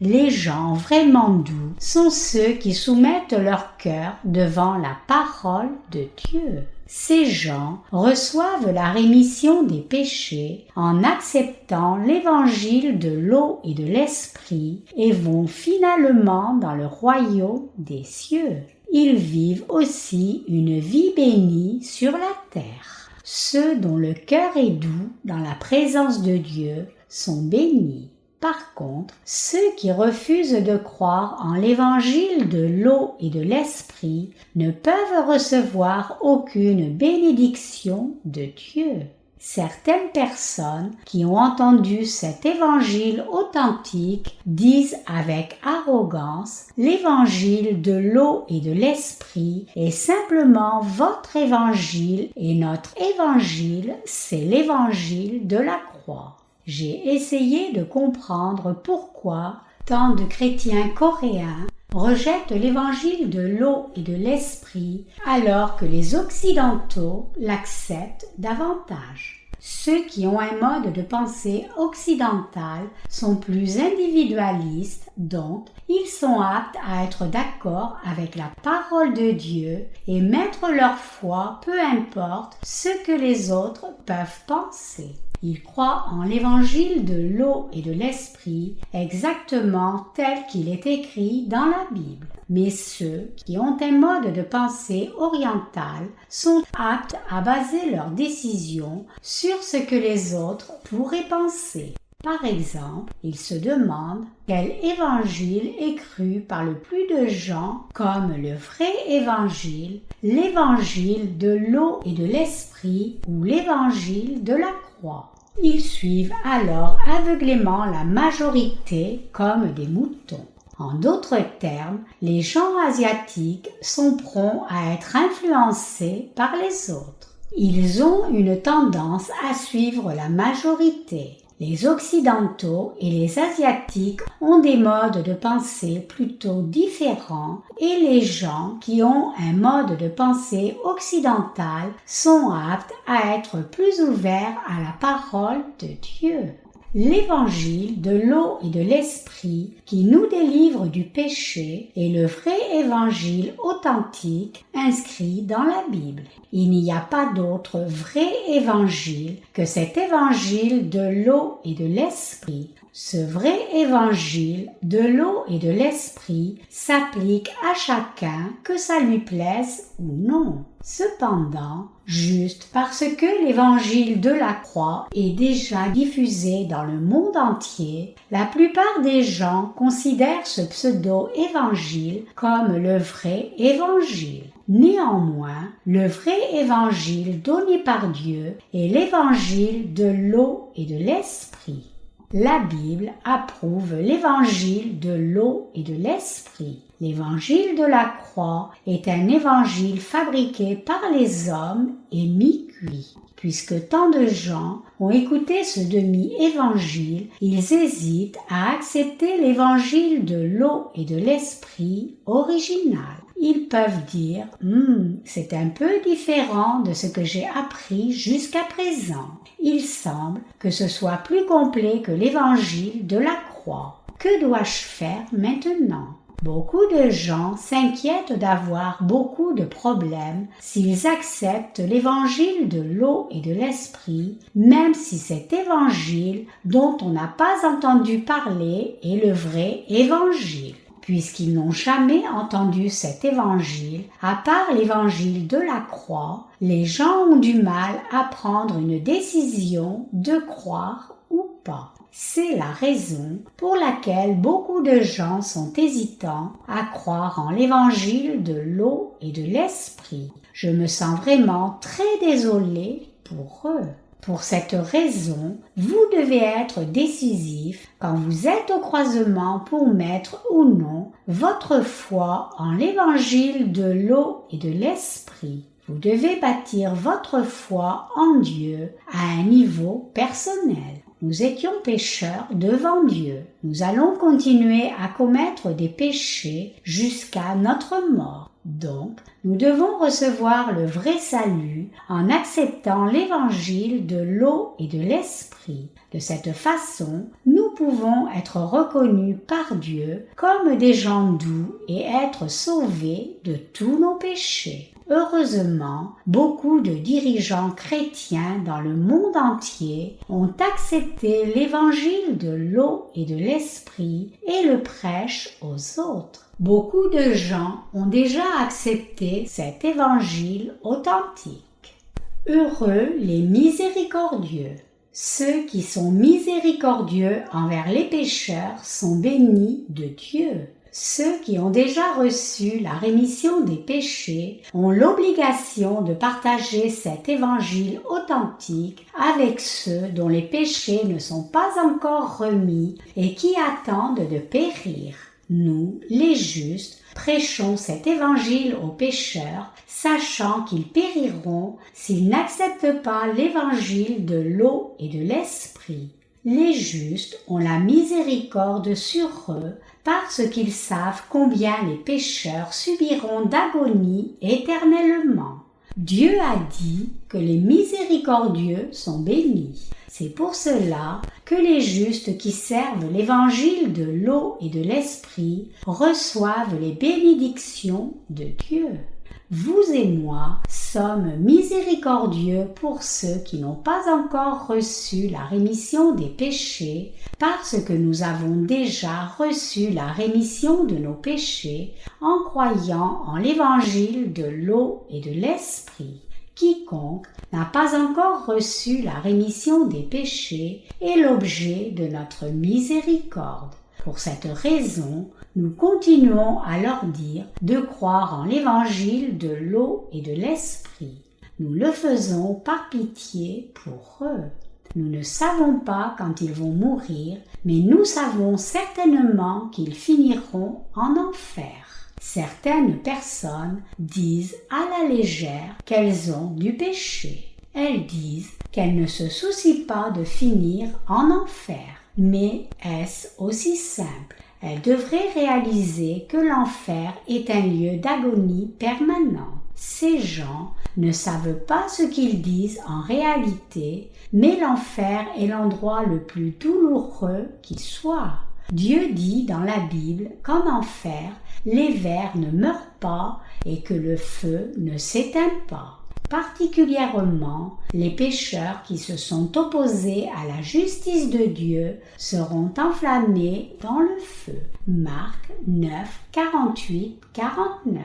Speaker 1: Les gens vraiment doux sont ceux qui soumettent leur cœur devant la parole de Dieu. Ces gens reçoivent la rémission des péchés en acceptant l'évangile de l'eau et de l'esprit et vont finalement dans le royaume des cieux. Ils vivent aussi une vie bénie sur la terre. Ceux dont le cœur est doux dans la présence de Dieu sont bénis. Par contre, ceux qui refusent de croire en l'évangile de l'eau et de l'esprit ne peuvent recevoir aucune bénédiction de Dieu. Certaines personnes qui ont entendu cet évangile authentique disent avec arrogance « L'évangile de l'eau et de l'esprit est simplement votre évangile et notre évangile, c'est l'évangile de la croix ». J'ai essayé de comprendre pourquoi tant de chrétiens coréens rejettent l'évangile de l'eau et de l'esprit alors que les occidentaux l'acceptent davantage. Ceux qui ont un mode de pensée occidental sont plus individualistes, donc ils sont aptes à être d'accord avec la parole de Dieu et mettre leur foi peu importe ce que les autres peuvent penser. Ils croient en l'évangile de l'eau et de l'esprit exactement tel qu'il est écrit dans la Bible. Mais ceux qui ont un mode de pensée oriental sont aptes à baser leurs décisions sur ce que les autres pourraient penser. Par exemple, ils se demandent quel évangile est cru par le plus de gens comme le vrai évangile, l'évangile de l'eau et de l'esprit ou l'évangile de la croix. Ils suivent alors aveuglément la majorité comme des moutons. En d'autres termes, les gens asiatiques sont prompts à être influencés par les autres. Ils ont une tendance à suivre la majorité. Les Occidentaux et les Asiatiques ont des modes de pensée plutôt différents et les gens qui ont un mode de pensée occidental sont aptes à être plus ouverts à la parole de Dieu. L'évangile de l'eau et de l'esprit qui nous délivre du péché est le vrai évangile authentique inscrit dans la Bible. Il n'y a pas d'autre vrai évangile que cet évangile de l'eau et de l'esprit. Ce vrai évangile de l'eau et de l'esprit s'applique à chacun que ça lui plaise ou non. Cependant, juste parce que l'évangile de la croix est déjà diffusé dans le monde entier, la plupart des gens considèrent ce pseudo-évangile comme le vrai évangile. Néanmoins, le vrai évangile donné par Dieu est l'évangile de l'eau et de l'esprit. La Bible approuve l'évangile de l'eau et de l'esprit. L'évangile de la croix est un évangile fabriqué par les hommes et mi-cuit. Puisque tant de gens ont écouté ce demi-évangile, ils hésitent à accepter l'évangile de l'eau et de l'esprit original. Ils peuvent dire « c'est un peu différent de ce que j'ai appris jusqu'à présent. Il semble que ce soit plus complet que l'évangile de la croix. Que dois-je faire maintenant ?» Beaucoup de gens s'inquiètent d'avoir beaucoup de problèmes s'ils acceptent l'évangile de l'eau et de l'esprit, même si cet évangile dont on n'a pas entendu parler est le vrai évangile. Puisqu'ils n'ont jamais entendu cet évangile, à part l'évangile de la croix, les gens ont du mal à prendre une décision de croire ou pas. C'est la raison pour laquelle beaucoup de gens sont hésitants à croire en l'évangile de l'eau et de l'esprit. Je me sens vraiment très désolée pour eux. Pour cette raison, vous devez être décisif quand vous êtes au croisement pour mettre ou non votre foi en l'évangile de l'eau et de l'esprit. Vous devez bâtir votre foi en Dieu à un niveau personnel. Nous étions pécheurs devant Dieu. Nous allons continuer à commettre des péchés jusqu'à notre mort. Donc, nous devons recevoir le vrai salut en acceptant l'évangile de l'eau et de l'esprit. De cette façon, nous pouvons être reconnus par Dieu comme des gens doux et être sauvés de tous nos péchés. Heureusement, beaucoup de dirigeants chrétiens dans le monde entier ont accepté l'évangile de l'eau et de l'esprit et le prêchent aux autres. Beaucoup de gens ont déjà accepté cet évangile authentique. Heureux les miséricordieux. Ceux qui sont miséricordieux envers les pécheurs sont bénis de Dieu. Ceux qui ont déjà reçu la rémission des péchés ont l'obligation de partager cet évangile authentique avec ceux dont les péchés ne sont pas encore remis et qui attendent de périr. Nous, les justes, prêchons cet évangile aux pécheurs, sachant qu'ils périront s'ils n'acceptent pas l'évangile de l'eau et de l'esprit. Les justes ont la miséricorde sur eux parce qu'ils savent combien les pécheurs subiront d'agonie éternellement. Dieu a dit que les miséricordieux sont bénis. C'est pour cela que les justes qui servent l'évangile de l'eau et de l'esprit reçoivent les bénédictions de Dieu. Vous et moi sommes miséricordieux pour ceux qui n'ont pas encore reçu la rémission des péchés, parce que nous avons déjà reçu la rémission de nos péchés en croyant en l'évangile de l'eau et de l'esprit. Quiconque n'a pas encore reçu la rémission des péchés est l'objet de notre miséricorde. Pour cette raison, nous continuons à leur dire de croire en l'évangile de l'eau et de l'esprit. Nous le faisons par pitié pour eux. Nous ne savons pas quand ils vont mourir, mais nous savons certainement qu'ils finiront en enfer. Certaines personnes disent à la légère qu'elles ont du péché. Elles disent qu'elles ne se soucient pas de finir en enfer. Mais est-ce aussi simple? Elles devraient réaliser que l'enfer est un lieu d'agonie permanent. Ces gens ne savent pas ce qu'ils disent en réalité, mais l'enfer est l'endroit le plus douloureux qui soit. Dieu dit dans la Bible qu'en enfer, les vers ne meurent pas et que le feu ne s'éteint pas. Particulièrement, les pécheurs qui se sont opposés à la justice de Dieu seront enflammés dans le feu. Marc 9, 48, 49.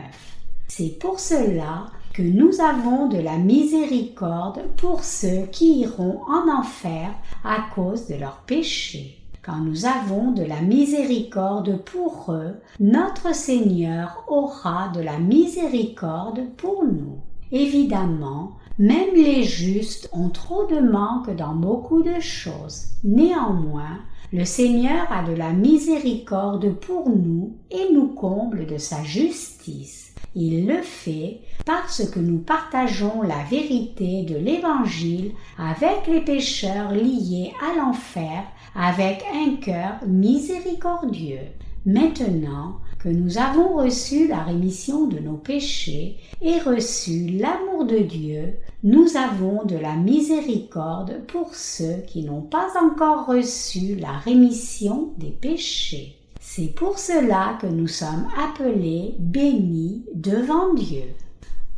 Speaker 1: C'est pour cela que nous avons de la miséricorde pour ceux qui iront en enfer à cause de leurs péchés. quand nous avons de la miséricorde pour eux, notre Seigneur aura de la miséricorde pour nous. Évidemment, même les justes ont trop de manque dans beaucoup de choses. Néanmoins, le Seigneur a de la miséricorde pour nous et nous comble de sa justice. Il le fait parce que nous partageons la vérité de l'Évangile avec les pécheurs liés à l'enfer avec un cœur miséricordieux. Maintenant que nous avons reçu la rémission de nos péchés et reçu l'amour de Dieu, nous avons de la miséricorde pour ceux qui n'ont pas encore reçu la rémission des péchés. C'est pour cela que nous sommes appelés bénis devant Dieu.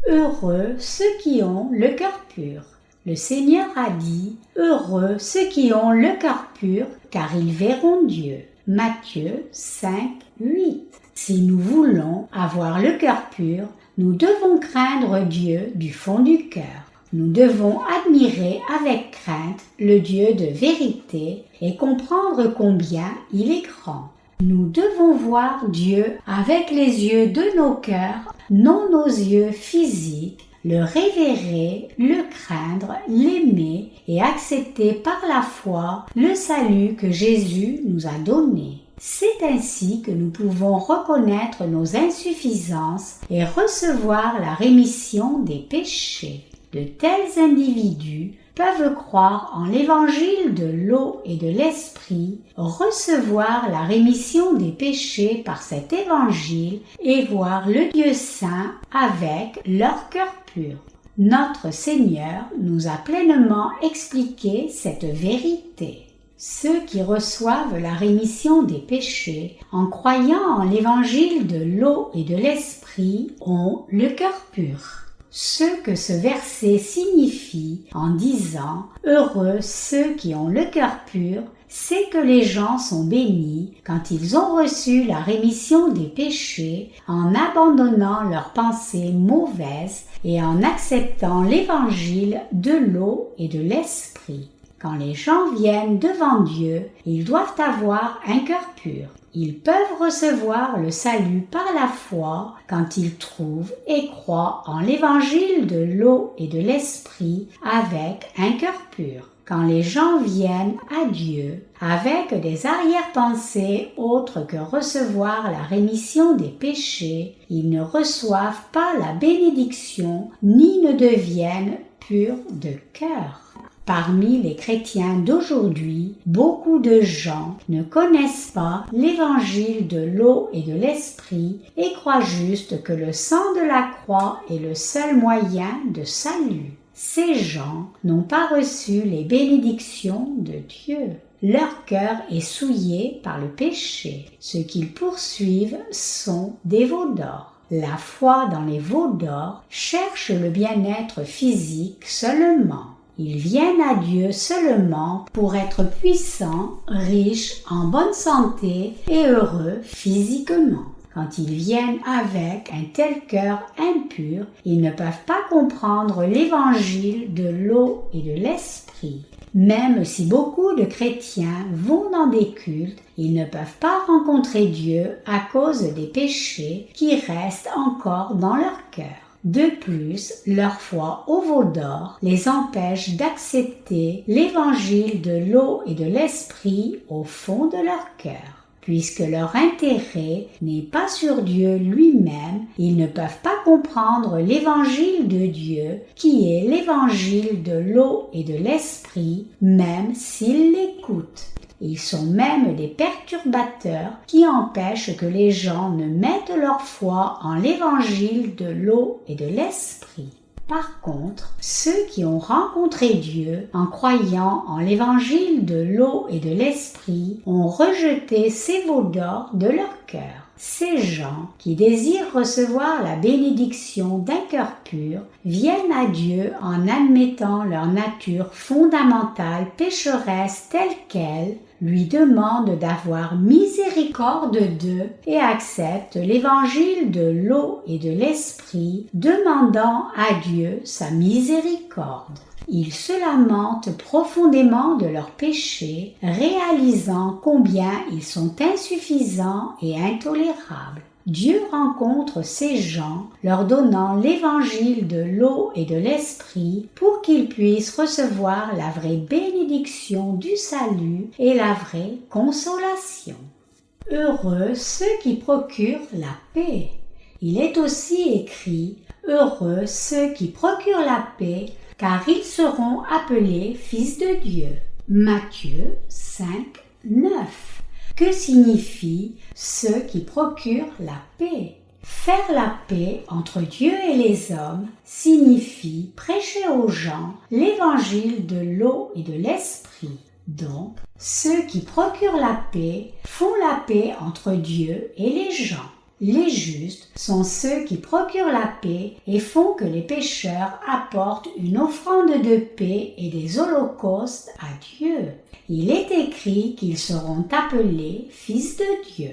Speaker 1: Heureux ceux qui ont le cœur pur. Le Seigneur a dit « Heureux ceux qui ont le cœur pur, car ils verront Dieu ». Matthieu 5, 8. Si nous voulons avoir le cœur pur, nous devons craindre Dieu du fond du cœur. Nous devons admirer avec crainte le Dieu de vérité et comprendre combien il est grand. Nous devons voir Dieu avec les yeux de nos cœurs, non nos yeux physiques, le révérer, le craindre, l'aimer et accepter par la foi le salut que Jésus nous a donné. C'est ainsi que nous pouvons reconnaître nos insuffisances et recevoir la rémission des péchés. De tels individus peuvent croire en l'évangile de l'eau et de l'esprit, recevoir la rémission des péchés par cet évangile et voir le Dieu saint avec leur cœur pur. Notre Seigneur nous a pleinement expliqué cette vérité. Ceux qui reçoivent la rémission des péchés en croyant en l'évangile de l'eau et de l'esprit ont le cœur pur. Ce que ce verset signifie en disant « Heureux ceux qui ont le cœur pur », c'est que les gens sont bénis quand ils ont reçu la rémission des péchés en abandonnant leurs pensées mauvaises et en acceptant l'évangile de l'eau et de l'esprit. Quand les gens viennent devant Dieu, ils doivent avoir un cœur pur. Ils peuvent recevoir le salut par la foi quand ils trouvent et croient en l'évangile de l'eau et de l'esprit avec un cœur pur. Quand les gens viennent à Dieu avec des arrière-pensées autres que recevoir la rémission des péchés, ils ne reçoivent pas la bénédiction ni ne deviennent purs de cœur. Parmi les chrétiens d'aujourd'hui, beaucoup de gens ne connaissent pas l'évangile de l'eau et de l'esprit et croient juste que le sang de la croix est le seul moyen de salut. Ces gens n'ont pas reçu les bénédictions de Dieu. Leur cœur est souillé par le péché. Ce qu'ils poursuivent sont des veaux d'or. La foi dans les veaux d'or cherche le bien-être physique seulement. Ils viennent à Dieu seulement pour être puissants, riches, en bonne santé et heureux physiquement. Quand ils viennent avec un tel cœur impur, ils ne peuvent pas comprendre l'évangile de l'eau et de l'esprit. Même si beaucoup de chrétiens vont dans des cultes, ils ne peuvent pas rencontrer Dieu à cause des péchés qui restent encore dans leur cœur. De plus, leur foi au veau d'or les empêche d'accepter l'évangile de l'eau et de l'esprit au fond de leur cœur. Puisque leur intérêt n'est pas sur Dieu lui-même, ils ne peuvent pas comprendre l'évangile de Dieu, qui est l'évangile de l'eau et de l'esprit, même s'ils l'écoutent. Ils sont même des perturbateurs qui empêchent que les gens ne mettent leur foi en l'évangile de l'eau et de l'esprit. Par contre, ceux qui ont rencontré Dieu en croyant en l'évangile de l'eau et de l'esprit ont rejeté ces veaux d'or de leur cœur. Ces gens qui désirent recevoir la bénédiction d'un cœur pur viennent à Dieu en admettant leur nature fondamentale pécheresse telle qu'elle, lui demandent d'avoir miséricorde d'eux et acceptent l'évangile de l'eau et de l'esprit, demandant à Dieu sa miséricorde. Ils se lamentent profondément de leurs péchés, réalisant combien ils sont insuffisants et intolérables. Dieu rencontre ces gens, leur donnant l'évangile de l'eau et de l'esprit pour qu'ils puissent recevoir la vraie bénédiction du salut et la vraie consolation. Heureux ceux qui procurent la paix. Il est aussi écrit « Heureux ceux qui procurent la paix, car ils seront appelés fils de Dieu. » Matthieu 5, 9. Que signifie ceux qui procurent la paix? Faire la paix entre Dieu et les hommes signifie prêcher aux gens l'évangile de l'eau et de l'esprit. Donc, ceux qui procurent la paix font la paix entre Dieu et les gens. Les justes sont ceux qui procurent la paix et font que les pécheurs apportent une offrande de paix et des holocaustes à Dieu. Il est écrit qu'ils seront appelés fils de Dieu.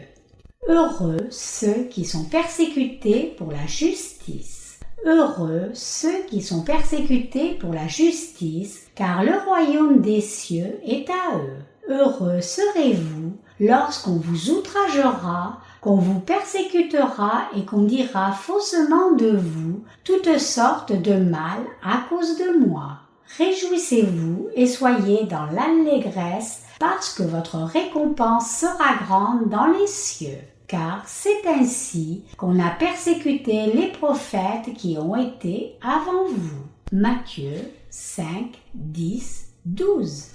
Speaker 1: Heureux ceux qui sont persécutés pour la justice. Heureux ceux qui sont persécutés pour la justice, car le royaume des cieux est à eux. Heureux serez-vous lorsqu'on vous outragera, qu'on vous persécutera et qu'on dira faussement de vous toutes sortes de mal à cause de moi. Réjouissez-vous et soyez dans l'allégresse, parce que votre récompense sera grande dans les cieux. Car c'est ainsi qu'on a persécuté les prophètes qui ont été avant vous. Matthieu 5, 10, 12.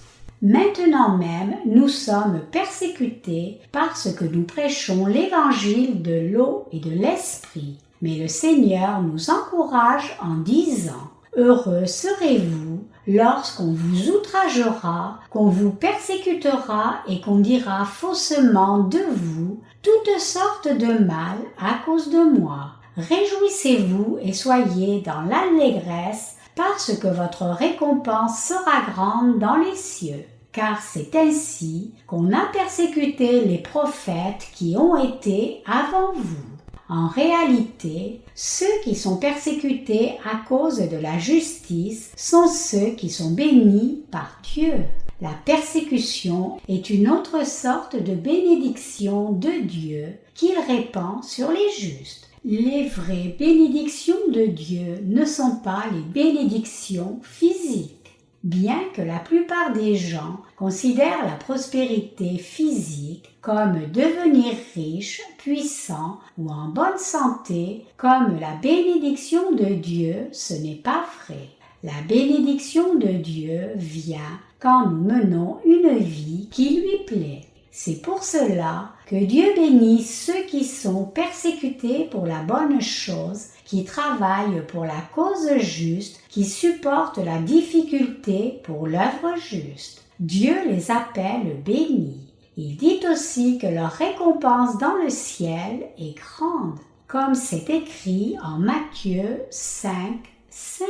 Speaker 1: Maintenant même, nous sommes persécutés parce que nous prêchons l'évangile de l'eau et de l'esprit. Mais le Seigneur nous encourage en disant « Heureux serez-vous lorsqu'on vous outragera, qu'on vous persécutera et qu'on dira faussement de vous toutes sortes de mal à cause de moi. Réjouissez-vous et soyez dans l'allégresse, parce que votre récompense sera grande dans les cieux. Car c'est ainsi qu'on a persécuté les prophètes qui ont été avant vous. » En réalité, ceux qui sont persécutés à cause de la justice sont ceux qui sont bénis par Dieu. La persécution est une autre sorte de bénédiction de Dieu qu'il répand sur les justes. Les vraies bénédictions de Dieu ne sont pas les bénédictions physiques. Bien que la plupart des gens considèrent la prospérité physique comme devenir riche, puissant ou en bonne santé comme la bénédiction de Dieu, ce n'est pas vrai. La bénédiction de Dieu vient quand nous menons une vie qui lui plaît. C'est pour cela que Dieu bénit ceux qui sont persécutés pour la bonne chose, qui travaillent pour la cause juste, qui supportent la difficulté pour l'œuvre juste. Dieu les appelle bénis. Il dit aussi que leur récompense dans le ciel est grande, comme c'est écrit en Matthieu 5, 5.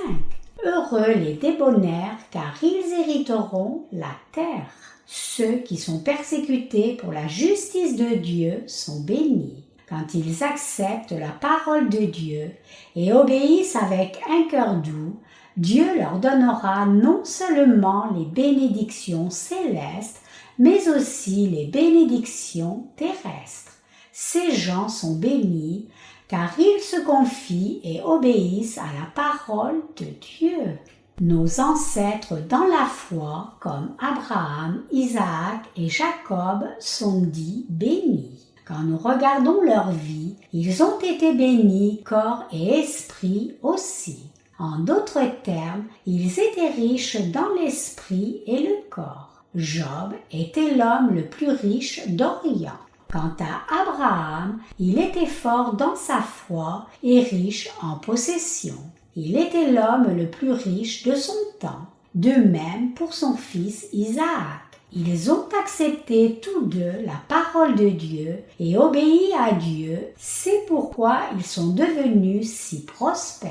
Speaker 1: Heureux les débonnaires, car ils hériteront la terre. Ceux qui sont persécutés pour la justice de Dieu sont bénis. Quand ils acceptent la parole de Dieu et obéissent avec un cœur doux, Dieu leur donnera non seulement les bénédictions célestes, mais aussi les bénédictions terrestres. Ces gens sont bénis car ils se confient et obéissent à la parole de Dieu. Nos ancêtres dans la foi, comme Abraham, Isaac et Jacob, sont dits bénis. Quand nous regardons leur vie, ils ont été bénis corps et esprit aussi. En d'autres termes, ils étaient riches dans l'esprit et le corps. Job était l'homme le plus riche d'Orient. Quant à Abraham, il était fort dans sa foi et riche en possession. Il était l'homme le plus riche de son temps. De même pour son fils Isaac. Ils ont accepté tous deux la parole de Dieu et obéi à Dieu. C'est pourquoi ils sont devenus si prospères.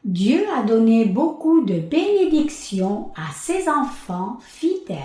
Speaker 1: Dieu a donné beaucoup de bénédictions à ses enfants fidèles.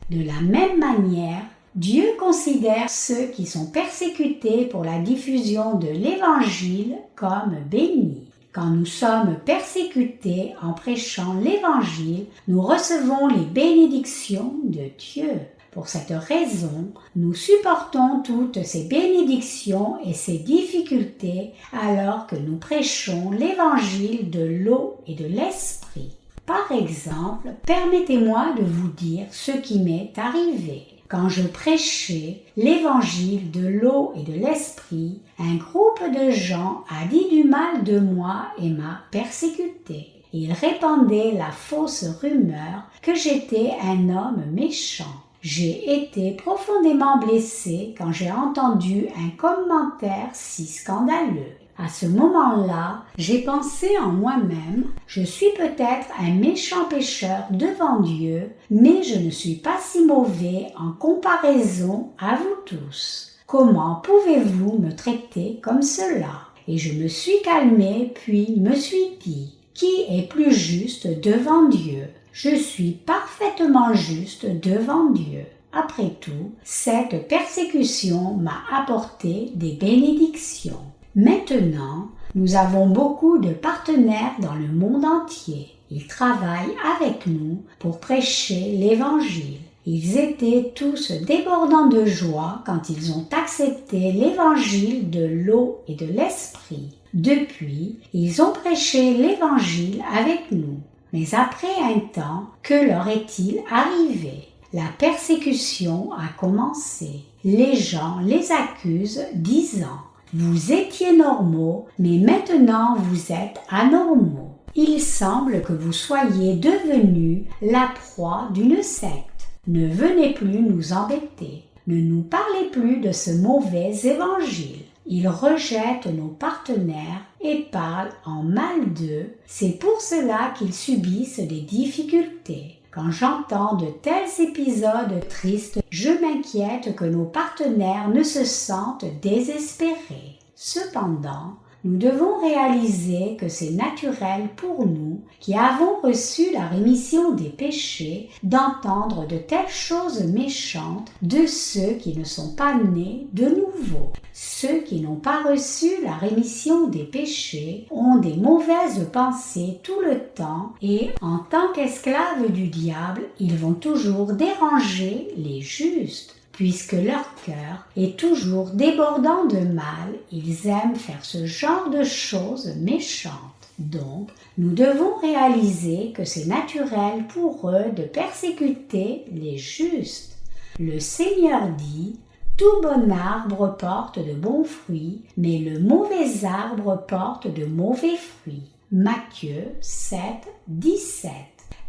Speaker 1: De la même manière, Dieu considère ceux qui sont persécutés pour la diffusion de l'Évangile comme bénis. Quand nous sommes persécutés en prêchant l'Évangile, nous recevons les bénédictions de Dieu. Pour cette raison, nous supportons toutes ces bénédictions et ces difficultés alors que nous prêchons l'Évangile de l'eau et de l'Esprit. Par exemple, permettez-moi de vous dire ce qui m'est arrivé. Quand je prêchais l'évangile de l'eau et de l'esprit, un groupe de gens a dit du mal de moi et m'a persécuté. Ils répandaient la fausse rumeur que j'étais un homme méchant. J'ai été profondément blessée quand j'ai entendu un commentaire si scandaleux. À ce moment-là, j'ai pensé en moi-même, je suis peut-être un méchant pécheur devant Dieu, mais je ne suis pas si mauvais en comparaison à vous tous. Comment pouvez-vous me traiter comme cela? Et je me suis calmée puis me suis dit, qui est plus juste devant Dieu? Je suis parfaitement juste devant Dieu. Après tout, cette persécution m'a apporté des bénédictions. Maintenant, nous avons beaucoup de partenaires dans le monde entier. Ils travaillent avec nous pour prêcher l'Évangile. Ils étaient tous débordants de joie quand ils ont accepté l'Évangile de l'eau et de l'Esprit. Depuis, ils ont prêché l'Évangile avec nous. Mais après un temps, que leur est-il arrivé? La persécution a commencé. Les gens les accusent disant « Vous étiez normaux, mais maintenant vous êtes anormaux. Il semble que vous soyez devenus la proie d'une secte. Ne venez plus nous embêter. Ne nous parlez plus de ce mauvais évangile. » Ils rejettent nos partenaires et parlent en mal d'eux. C'est pour cela qu'ils subissent des difficultés. Quand j'entends de tels épisodes tristes, je m'inquiète que nos partenaires ne se sentent désespérés. Cependant, nous devons réaliser que c'est naturel pour nous, qui avons reçu la rémission des péchés, d'entendre de telles choses méchantes de ceux qui ne sont pas nés de nouveau. Ceux qui n'ont pas reçu la rémission des péchés ont des mauvaises pensées tout le temps et, en tant qu'esclaves du diable, ils vont toujours déranger les justes. Puisque leur cœur est toujours débordant de mal, ils aiment faire ce genre de choses méchantes. Donc, nous devons réaliser que c'est naturel pour eux de persécuter les justes. Le Seigneur dit « Tout bon arbre porte de bons fruits, mais le mauvais arbre porte de mauvais fruits. » Matthieu 7, 17.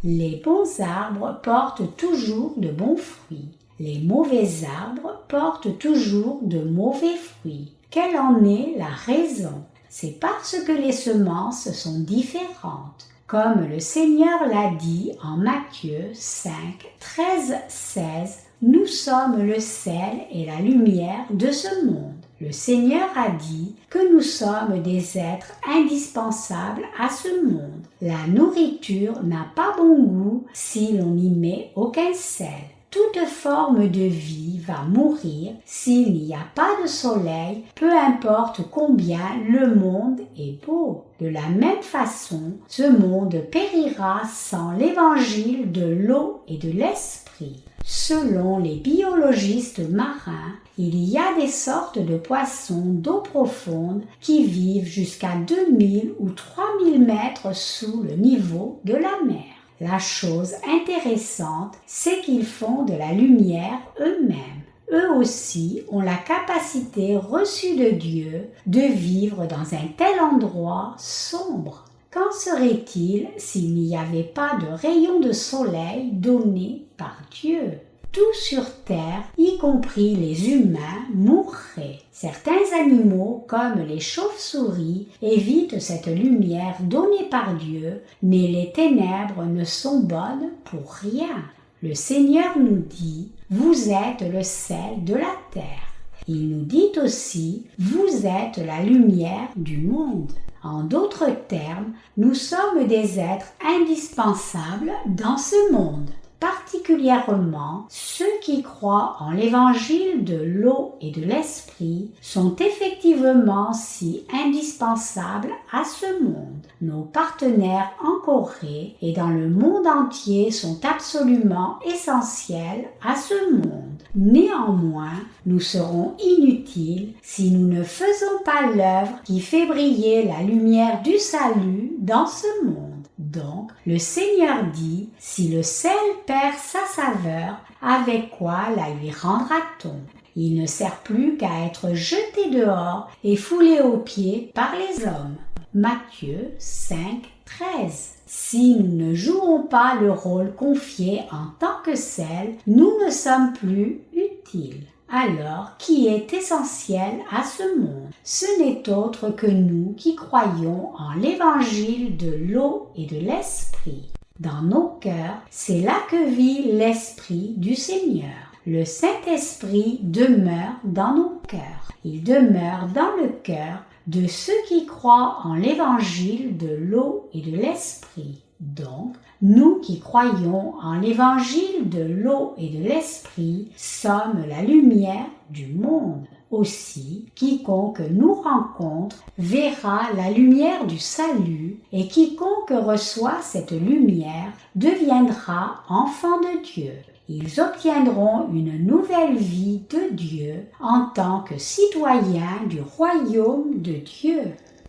Speaker 1: Les bons arbres portent toujours de bons fruits. Les mauvais arbres portent toujours de mauvais fruits. Quelle en est la raison? C'est parce que les semences sont différentes. Comme le Seigneur l'a dit en Matthieu 5, 13, 16, nous sommes le sel et la lumière de ce monde. Le Seigneur a dit que nous sommes des êtres indispensables à ce monde. La nourriture n'a pas bon goût si l'on n'y met aucun sel. Toute forme de vie va mourir s'il n'y a pas de soleil, peu importe combien le monde est beau. De la même façon, ce monde périra sans l'évangile de l'eau et de l'esprit. Selon les biologistes marins, il y a des sortes de poissons d'eau profonde qui vivent jusqu'à 2000 ou 3000 mètres sous le niveau de la mer. La chose intéressante, c'est qu'ils font de la lumière eux-mêmes. Eux aussi ont la capacité reçue de Dieu de vivre dans un tel endroit sombre. Qu'en serait-il s'il n'y avait pas de rayons de soleil donnés par Dieu? Tout sur terre, y compris les humains, mourrait. Certains animaux, comme les chauves-souris, évitent cette lumière donnée par Dieu, mais les ténèbres ne sont bonnes pour rien. Le Seigneur nous dit « Vous êtes le sel de la terre ». Il nous dit aussi « Vous êtes la lumière du monde ». En d'autres termes, nous sommes des êtres indispensables dans ce monde. particulièrement ceux qui croient en l'évangile de l'eau et de l'esprit, sont effectivement si indispensables à ce monde. Nos partenaires en Corée et dans le monde entier sont absolument essentiels à ce monde. Néanmoins, nous serons inutiles si nous ne faisons pas l'œuvre qui fait briller la lumière du salut dans ce monde. Donc, le Seigneur dit, si le sel perd sa saveur, avec quoi la lui rendra-t-on? Il ne sert plus qu'à être jeté dehors et foulé aux pieds par les hommes. Matthieu 5, 13. Si nous ne jouons pas le rôle confié en tant que sel, nous ne sommes plus utiles. Alors, qui est essentiel à ce monde? Ce n'est autre que nous qui croyons en l'évangile de l'eau et de l'esprit. Dans nos cœurs, c'est là que vit l'Esprit du Seigneur. Le Saint-Esprit demeure dans nos cœurs. Il demeure dans le cœur de ceux qui croient en l'évangile de l'eau et de l'esprit. Donc, nous qui croyons en l'évangile de l'eau et de l'esprit sommes la lumière du monde. Aussi, quiconque nous rencontre verra la lumière du salut et quiconque reçoit cette lumière deviendra enfant de Dieu. Ils obtiendront une nouvelle vie de Dieu en tant que citoyens du royaume de Dieu.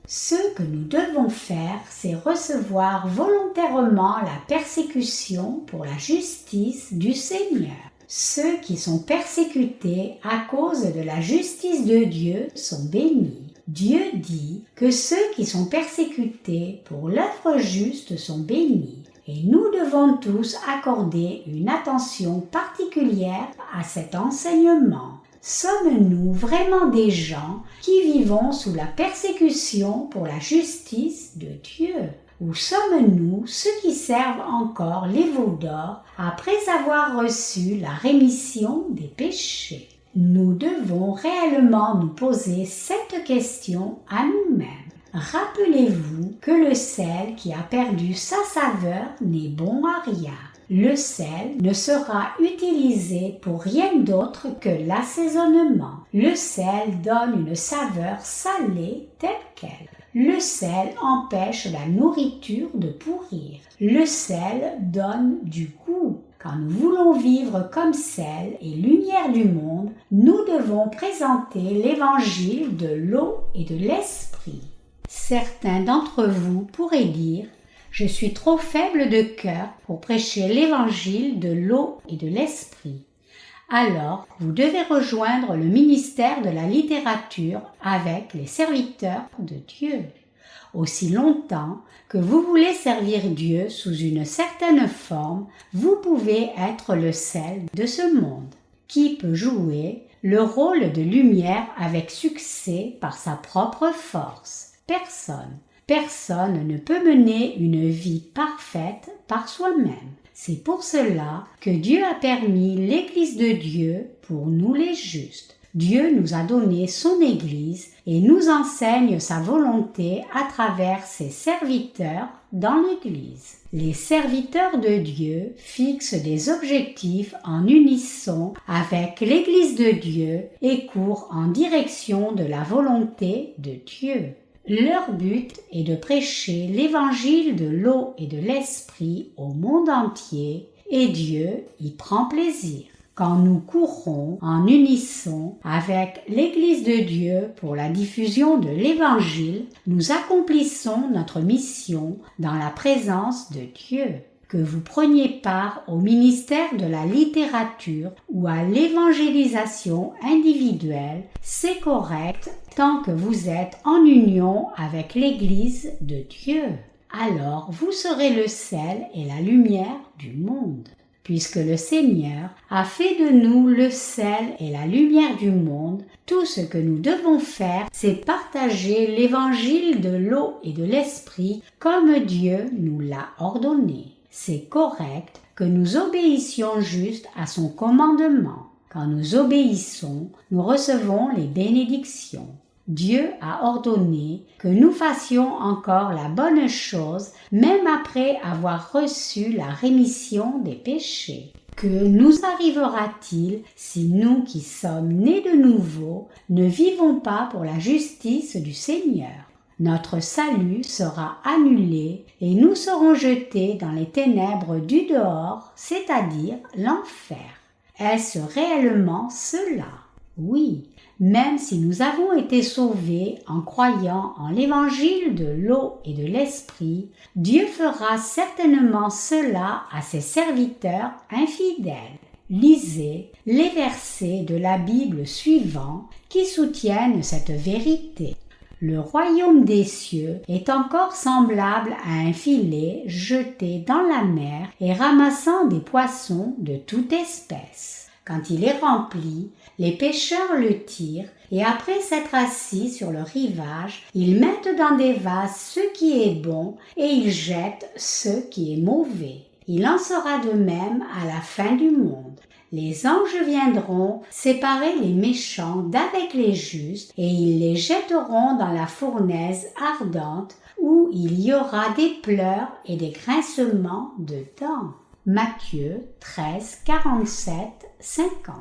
Speaker 1: Ce que nous devons faire, c'est recevoir volontairement la persécution pour la justice du Seigneur. Ceux qui sont persécutés à cause de la justice de Dieu sont bénis. Dieu dit que ceux qui sont persécutés pour l'œuvre juste sont bénis. Et nous devons tous accorder une attention particulière à cet enseignement. Sommes-nous vraiment des gens qui vivons sous la persécution pour la justice de Dieu? Ou sommes-nous ceux qui servent encore les veaux d'or après avoir reçu la rémission des péchés? Nous devons réellement nous poser cette question à nous-mêmes. Rappelez-vous que le sel qui a perdu sa saveur n'est bon à rien. Le sel ne sera utilisé pour rien d'autre que l'assaisonnement. Le sel donne une saveur salée telle qu'elle. Le sel empêche la nourriture de pourrir. Le sel donne du goût. Quand nous voulons vivre comme sel et lumière du monde, nous devons présenter l'évangile de l'eau et de l'esprit. Certains d'entre vous pourraient dire « Je suis trop faible de cœur pour prêcher l'évangile de l'eau et de l'esprit ». Alors, vous devez rejoindre le ministère de la littérature avec les serviteurs de Dieu. Aussi longtemps que vous voulez servir Dieu sous une certaine forme, vous pouvez être le sel de ce monde. Qui peut jouer le rôle de lumière avec succès par sa propre force? Personne. Personne ne peut mener une vie parfaite par soi-même. C'est pour cela que Dieu a permis l'Église de Dieu pour nous les justes. Dieu nous a donné son Église et nous enseigne sa volonté à travers ses serviteurs dans l'Église. Les serviteurs de Dieu fixent des objectifs en unisson avec l'Église de Dieu et courent en direction de la volonté de Dieu. Leur but est de prêcher l'évangile de l'eau et de l'esprit au monde entier et Dieu y prend plaisir. Quand nous courons en unisson avec l'Église de Dieu pour la diffusion de l'Évangile, nous accomplissons notre mission dans la présence de Dieu. Que vous preniez part au ministère de la littérature ou à l'évangélisation individuelle, c'est correct tant que vous êtes en union avec l'Église de Dieu. Alors vous serez le sel et la lumière du monde. Puisque le Seigneur a fait de nous le sel et la lumière du monde, tout ce que nous devons faire, c'est partager l'évangile de l'eau et de l'esprit comme Dieu nous l'a ordonné. C'est correct que nous obéissions juste à son commandement. Quand nous obéissons, nous recevons les bénédictions. Dieu a ordonné que nous fassions encore la bonne chose même après avoir reçu la rémission des péchés. Que nous arrivera-t-il si nous qui sommes nés de nouveau ne vivons pas pour la justice du Seigneur? Notre salut sera annulé et nous serons jetés dans les ténèbres du dehors, c'est-à-dire l'enfer. Est-ce réellement cela? Oui, même si nous avons été sauvés en croyant en l'évangile de l'eau et de l'esprit, Dieu fera certainement cela à ses serviteurs infidèles. Lisez les versets de la Bible suivants qui soutiennent cette vérité. Le royaume des cieux est encore semblable à un filet jeté dans la mer et ramassant des poissons de toute espèce. Quand il est rempli, les pêcheurs le tirent et après s'être assis sur le rivage, ils mettent dans des vases ce qui est bon et ils jettent ce qui est mauvais. Il en sera de même à la fin du monde. Les anges viendront séparer les méchants d'avec les justes et ils les jetteront dans la fournaise ardente où il y aura des pleurs et des grincements de dents. Matthieu 13, 47, 50.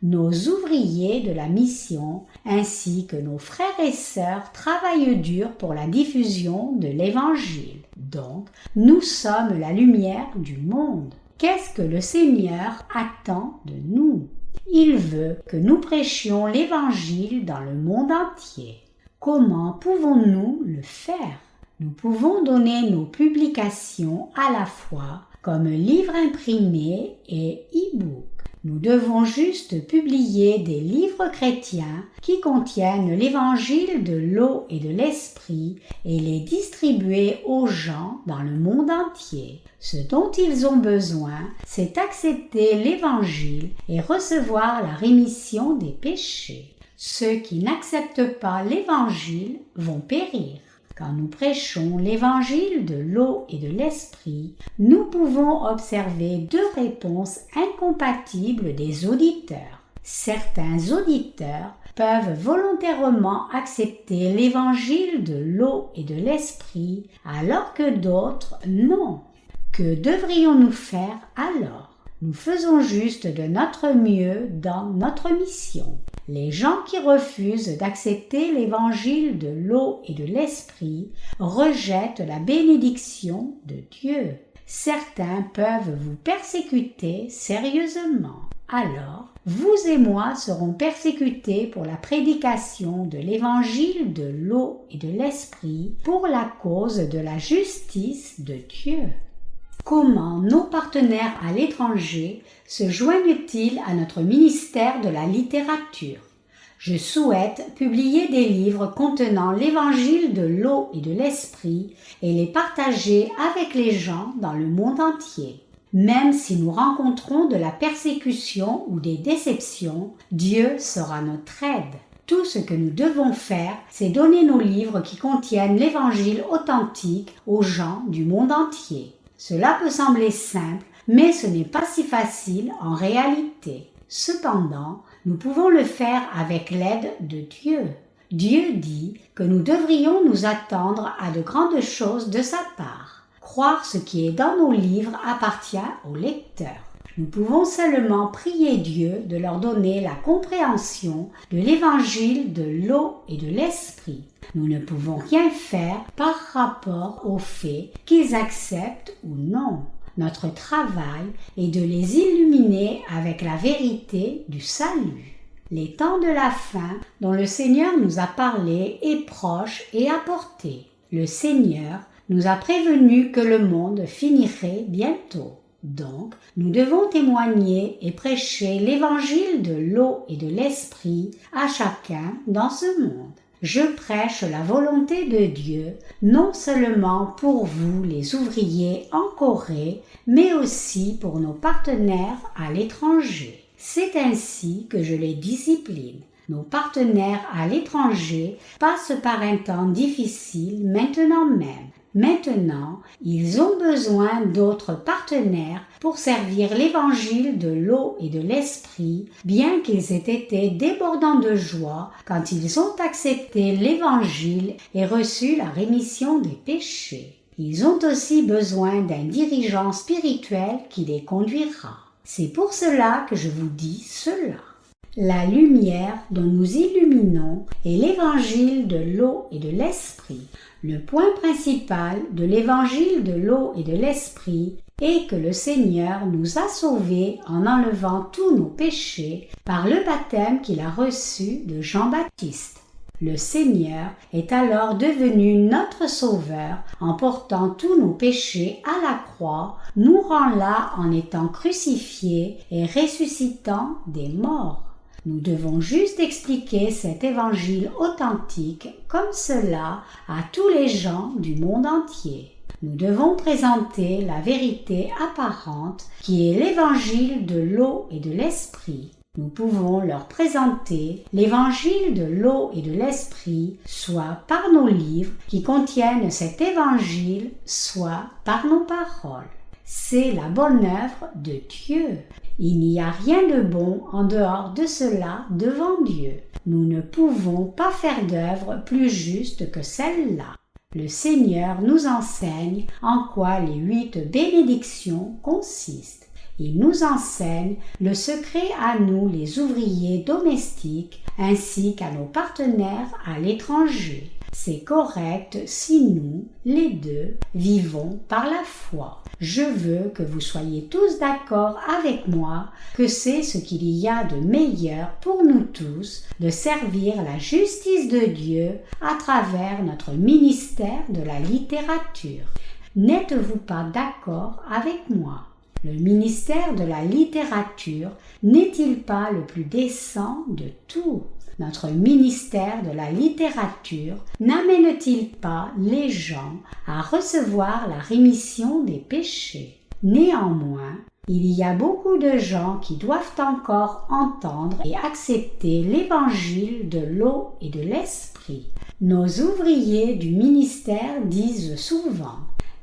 Speaker 1: Nos ouvriers de la mission ainsi que nos frères et sœurs travaillent dur pour la diffusion de l'Évangile. Donc, nous sommes la lumière du monde. Qu'est-ce que le Seigneur attend de nous? Il veut que nous prêchions l'Évangile dans le monde entier. Comment pouvons-nous le faire? Nous pouvons donner nos publications à la fois comme livres imprimés et e-book. Nous devons juste publier des livres chrétiens qui contiennent l'évangile de l'eau et de l'esprit et les distribuer aux gens dans le monde entier. Ce dont ils ont besoin, c'est accepter l'évangile et recevoir la rémission des péchés. Ceux qui n'acceptent pas l'évangile vont périr. Quand nous prêchons l'évangile de l'eau et de l'esprit, nous pouvons observer deux réponses incompatibles des auditeurs. Certains auditeurs peuvent volontairement accepter l'évangile de l'eau et de l'esprit, alors que d'autres non. Que devrions-nous faire alors? Nous faisons juste de notre mieux dans notre mission. Les gens qui refusent d'accepter l'évangile de l'eau et de l'esprit rejettent la bénédiction de Dieu. Certains peuvent vous persécuter sérieusement. Alors, vous et moi serons persécutés pour la prédication de l'évangile de l'eau et de l'esprit pour la cause de la justice de Dieu. Comment nos partenaires à l'étranger se joignent-ils à notre ministère de la littérature? Je souhaite publier des livres contenant l'évangile de l'eau et de l'esprit et les partager avec les gens dans le monde entier. Même si nous rencontrons de la persécution ou des déceptions, Dieu sera notre aide. Tout ce que nous devons faire, c'est donner nos livres qui contiennent l'évangile authentique aux gens du monde entier. Cela peut sembler simple, mais ce n'est pas si facile en réalité. Cependant, nous pouvons le faire avec l'aide de Dieu. Dieu dit que nous devrions nous attendre à de grandes choses de sa part. Croire ce qui est dans nos livres appartient aux lecteurs. Nous pouvons seulement prier Dieu de leur donner la compréhension de l'évangile de l'eau et de l'esprit. Nous ne pouvons rien faire par rapport au fait qu'ils acceptent ou non. Notre travail est de les illuminer avec la vérité du salut. Les temps de la fin dont le Seigneur nous a parlé est proche et à portée. Le Seigneur nous a prévenu que le monde finirait bientôt. Donc, nous devons témoigner et prêcher l'évangile de l'eau et de l'esprit à chacun dans ce monde. Je prêche la volonté de Dieu, non seulement pour vous les ouvriers en Corée, mais aussi pour nos partenaires à l'étranger. C'est ainsi que je les discipline. Nos partenaires à l'étranger passent par un temps difficile maintenant même. Maintenant, ils ont besoin d'autres partenaires pour servir l'évangile de l'eau et de l'esprit, bien qu'ils aient été débordants de joie quand ils ont accepté l'évangile et reçu la rémission des péchés. Ils ont aussi besoin d'un dirigeant spirituel qui les conduira. C'est pour cela que je vous dis cela. La lumière dont nous illuminons est l'évangile de l'eau et de l'esprit. Le point principal de l'évangile de l'eau et de l'esprit est que le Seigneur nous a sauvés en enlevant tous nos péchés par le baptême qu'il a reçu de Jean-Baptiste. Le Seigneur est alors devenu notre Sauveur en portant tous nos péchés à la croix, mourant là en étant crucifié et ressuscitant des morts. Nous devons juste expliquer cet évangile authentique comme cela à tous les gens du monde entier. Nous devons présenter la vérité apparente qui est l'évangile de l'eau et de l'esprit. Nous pouvons leur présenter l'évangile de l'eau et de l'esprit, soit par nos livres qui contiennent cet évangile, soit par nos paroles. C'est la bonne œuvre de Dieu. Il n'y a rien de bon en dehors de cela devant Dieu. Nous ne pouvons pas faire d'œuvre plus juste que celle-là. Le Seigneur nous enseigne en quoi les 8 bénédictions consistent. Il nous enseigne le secret à nous, les ouvriers domestiques, ainsi qu'à nos partenaires à l'étranger. C'est correct si nous, les deux, vivons par la foi. Je veux que vous soyez tous d'accord avec moi que c'est ce qu'il y a de meilleur pour nous tous de servir la justice de Dieu à travers notre ministère de la littérature. N'êtes-vous pas d'accord avec moi? Le ministère de la littérature n'est-il pas le plus décent de tout? Notre ministère de la littérature n'amène-t-il pas les gens à recevoir la rémission des péchés? Néanmoins, il y a beaucoup de gens qui doivent encore entendre et accepter l'évangile de l'eau et de l'esprit. Nos ouvriers du ministère disent souvent: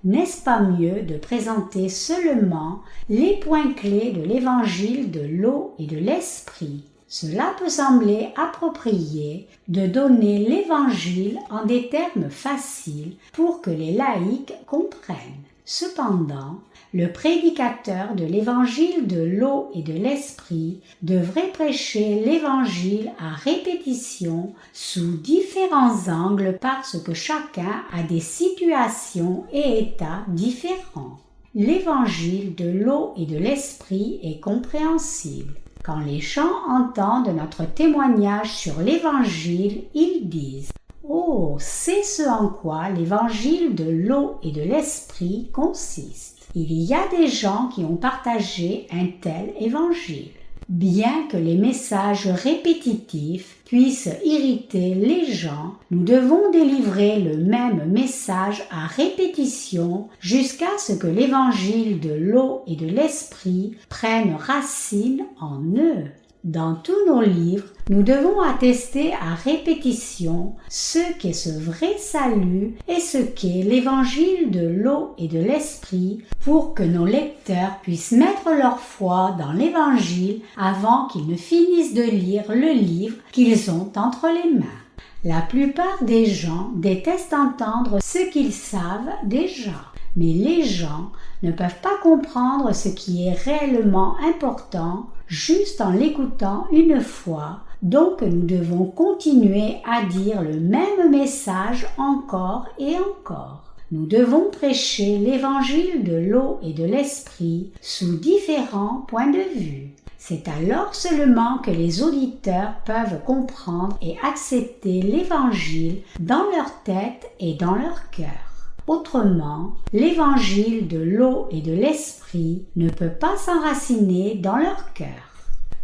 Speaker 1: n'est-ce pas mieux de présenter seulement les points clés de l'évangile de l'eau et de l'esprit? Cela peut sembler approprié de donner l'évangile en des termes faciles pour que les laïcs comprennent. Cependant, le prédicateur de l'évangile de l'eau et de l'esprit devrait prêcher l'évangile à répétition sous différents angles parce que chacun a des situations et états différents. L'évangile de l'eau et de l'esprit est compréhensible. Quand les gens entendent notre témoignage sur l'Évangile, ils disent « Oh, c'est ce en quoi l'Évangile de l'eau et de l'Esprit consiste. » Il y a des gens qui ont partagé un tel Évangile. Bien que les messages répétitifs puissent irriter les gens, nous devons délivrer le même message à répétition jusqu'à ce que l'évangile de l'eau et de l'esprit prenne racine en eux. Dans tous nos livres, nous devons attester à répétition ce qu'est ce vrai salut et ce qu'est l'évangile de l'eau et de l'esprit pour que nos lecteurs puissent mettre leur foi dans l'évangile avant qu'ils ne finissent de lire le livre qu'ils ont entre les mains. La plupart des gens détestent entendre ce qu'ils savent déjà. Mais les gens ne peuvent pas comprendre ce qui est réellement important juste en l'écoutant une fois, donc nous devons continuer à dire le même message encore et encore. Nous devons prêcher l'évangile de l'eau et de l'esprit sous différents points de vue. C'est alors seulement que les auditeurs peuvent comprendre et accepter l'évangile dans leur tête et dans leur cœur. Autrement, l'évangile de l'eau et de l'esprit ne peut pas s'enraciner dans leur cœur.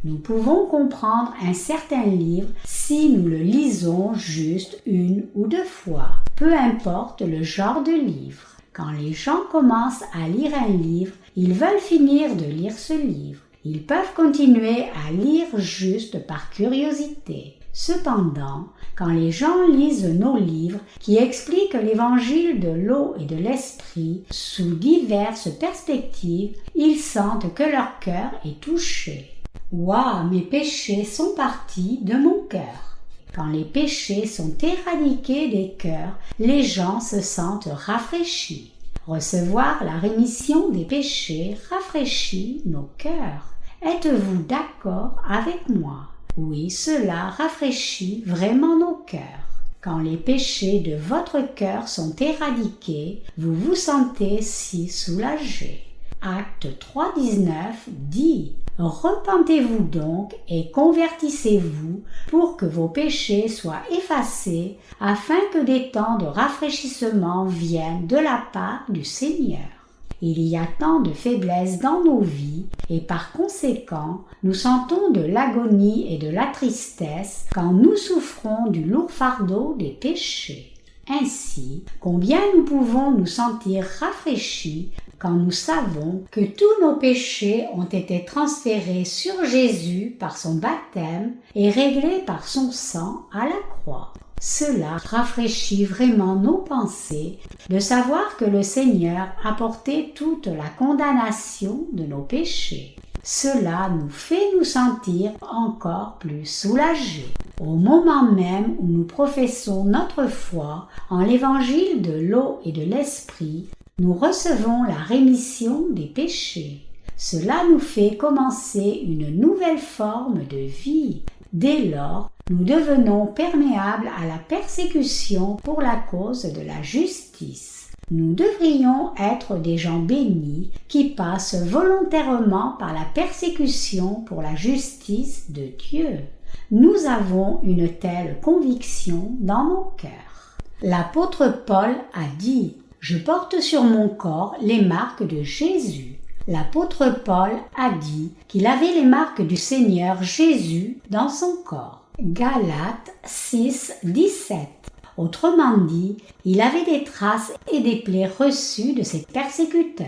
Speaker 1: Nous pouvons comprendre un certain livre si nous le lisons juste 1 ou 2 fois, peu importe le genre de livre. Quand les gens commencent à lire un livre, ils veulent finir de lire ce livre. Ils peuvent continuer à lire juste par curiosité. Cependant, quand les gens lisent nos livres qui expliquent l'évangile de l'eau et de l'esprit sous diverses perspectives, ils sentent que leur cœur est touché. Ouah, mes péchés sont partis de mon cœur. Quand les péchés sont éradiqués des cœurs, les gens se sentent rafraîchis. Recevoir la rémission des péchés rafraîchit nos cœurs. Êtes-vous d'accord avec moi? Oui, cela rafraîchit vraiment nos cœurs. Quand les péchés de votre cœur sont éradiqués, vous vous sentez si soulagé. Acte 3,19 dit « Repentez-vous donc et convertissez-vous pour que vos péchés soient effacés, afin que des temps de rafraîchissement viennent de la part du Seigneur. » Il y a tant de faiblesses dans nos vies et par conséquent, nous sentons de l'agonie et de la tristesse quand nous souffrons du lourd fardeau des péchés. Ainsi, combien nous pouvons nous sentir rafraîchis quand nous savons que tous nos péchés ont été transférés sur Jésus par son baptême et réglés par son sang à la croix. Cela rafraîchit vraiment nos pensées de savoir que le Seigneur a porté toute la condamnation de nos péchés. Cela nous fait nous sentir encore plus soulagés. Au moment même où nous professons notre foi en l'évangile de l'eau et de l'esprit, nous recevons la rémission des péchés. Cela nous fait commencer une nouvelle forme de vie. Dès lors, nous devenons perméables à la persécution pour la cause de la justice. Nous devrions être des gens bénis qui passent volontairement par la persécution pour la justice de Dieu. Nous avons une telle conviction dans nos cœurs. L'apôtre Paul a dit « Je porte sur mon corps les marques de Jésus ». L'apôtre Paul a dit qu'il avait les marques du Seigneur Jésus dans son corps. Galates 6, 17. Autrement dit, il avait des traces et des plaies reçues de ses persécuteurs.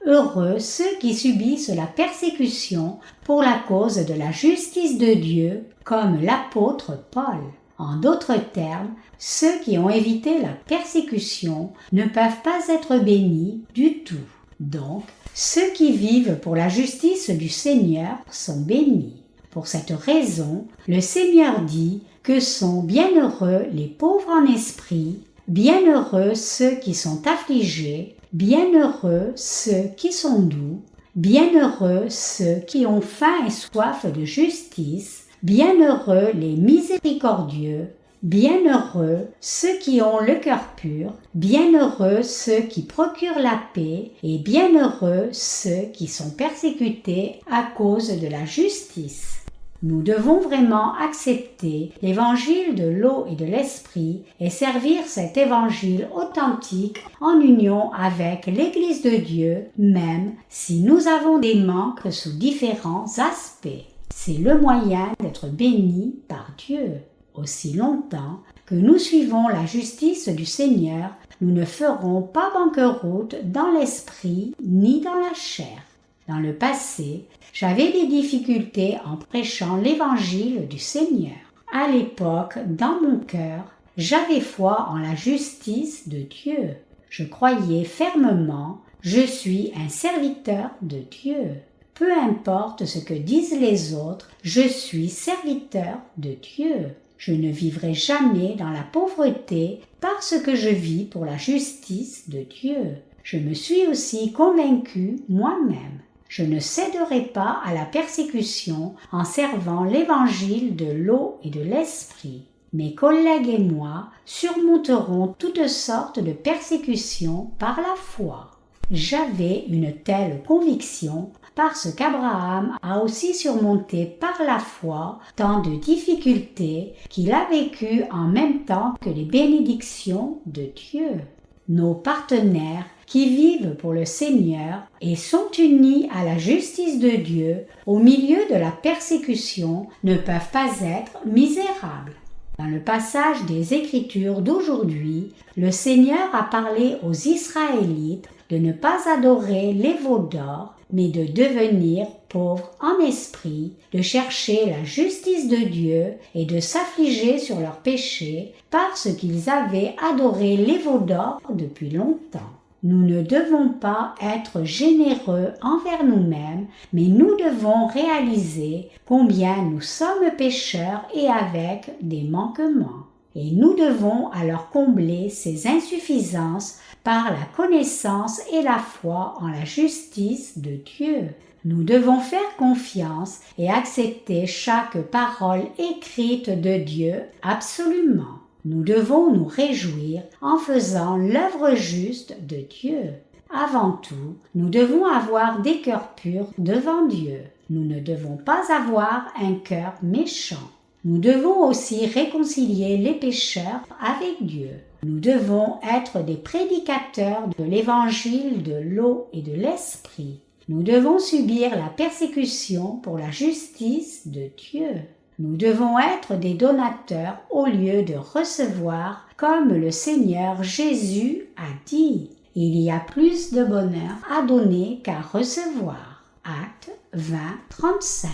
Speaker 1: Heureux ceux qui subissent la persécution pour la cause de la justice de Dieu, comme l'apôtre Paul. En d'autres termes, ceux qui ont évité la persécution ne peuvent pas être bénis du tout. Donc, ceux qui vivent pour la justice du Seigneur sont bénis. Pour cette raison, le Seigneur dit que sont bienheureux les pauvres en esprit, bienheureux ceux qui sont affligés, bienheureux ceux qui sont doux, bienheureux ceux qui ont faim et soif de justice, bienheureux les miséricordieux, bienheureux ceux qui ont le cœur pur, bienheureux ceux qui procurent la paix et bienheureux ceux qui sont persécutés à cause de la justice. Nous devons vraiment accepter l'évangile de l'eau et de l'esprit et servir cet évangile authentique en union avec l'Église de Dieu, même si nous avons des manques sous différents aspects. C'est le moyen d'être bénis par Dieu. Aussi longtemps que nous suivons la justice du Seigneur, nous ne ferons pas banqueroute dans l'esprit ni dans la chair. Dans le passé, j'avais des difficultés en prêchant l'évangile du Seigneur. À l'époque, dans mon cœur, j'avais foi en la justice de Dieu. Je croyais fermement, je suis un serviteur de Dieu. Peu importe ce que disent les autres, je suis serviteur de Dieu. Je ne vivrai jamais dans la pauvreté parce que je vis pour la justice de Dieu. Je me suis aussi convaincu moi-même. Je ne céderai pas à la persécution en servant l'évangile de l'eau et de l'esprit. Mes collègues et moi surmonterons toutes sortes de persécutions par la foi. J'avais une telle conviction parce qu'Abraham a aussi surmonté par la foi tant de difficultés qu'il a vécues en même temps que les bénédictions de Dieu. Nos partenaires qui vivent pour le Seigneur et sont unis à la justice de Dieu au milieu de la persécution ne peuvent pas être misérables. Dans le passage des Écritures d'aujourd'hui, le Seigneur a parlé aux Israélites de ne pas adorer les veaux d'or, mais de devenir pauvres en esprit, de chercher la justice de Dieu et de s'affliger sur leurs péchés parce qu'ils avaient adoré les veaux d'or depuis longtemps. Nous ne devons pas être généreux envers nous-mêmes, mais nous devons réaliser combien nous sommes pécheurs et avec des manquements. Et nous devons alors combler ces insuffisances par la connaissance et la foi en la justice de Dieu. Nous devons faire confiance et accepter chaque parole écrite de Dieu absolument. Nous devons nous réjouir en faisant l'œuvre juste de Dieu. Avant tout, nous devons avoir des cœurs purs devant Dieu. Nous ne devons pas avoir un cœur méchant. Nous devons aussi réconcilier les pécheurs avec Dieu. Nous devons être des prédicateurs de l'évangile de l'eau et de l'esprit. Nous devons subir la persécution pour la justice de Dieu. Nous devons être des donateurs au lieu de recevoir, comme le Seigneur Jésus a dit. Il y a plus de bonheur à donner qu'à recevoir. Actes 20, 35.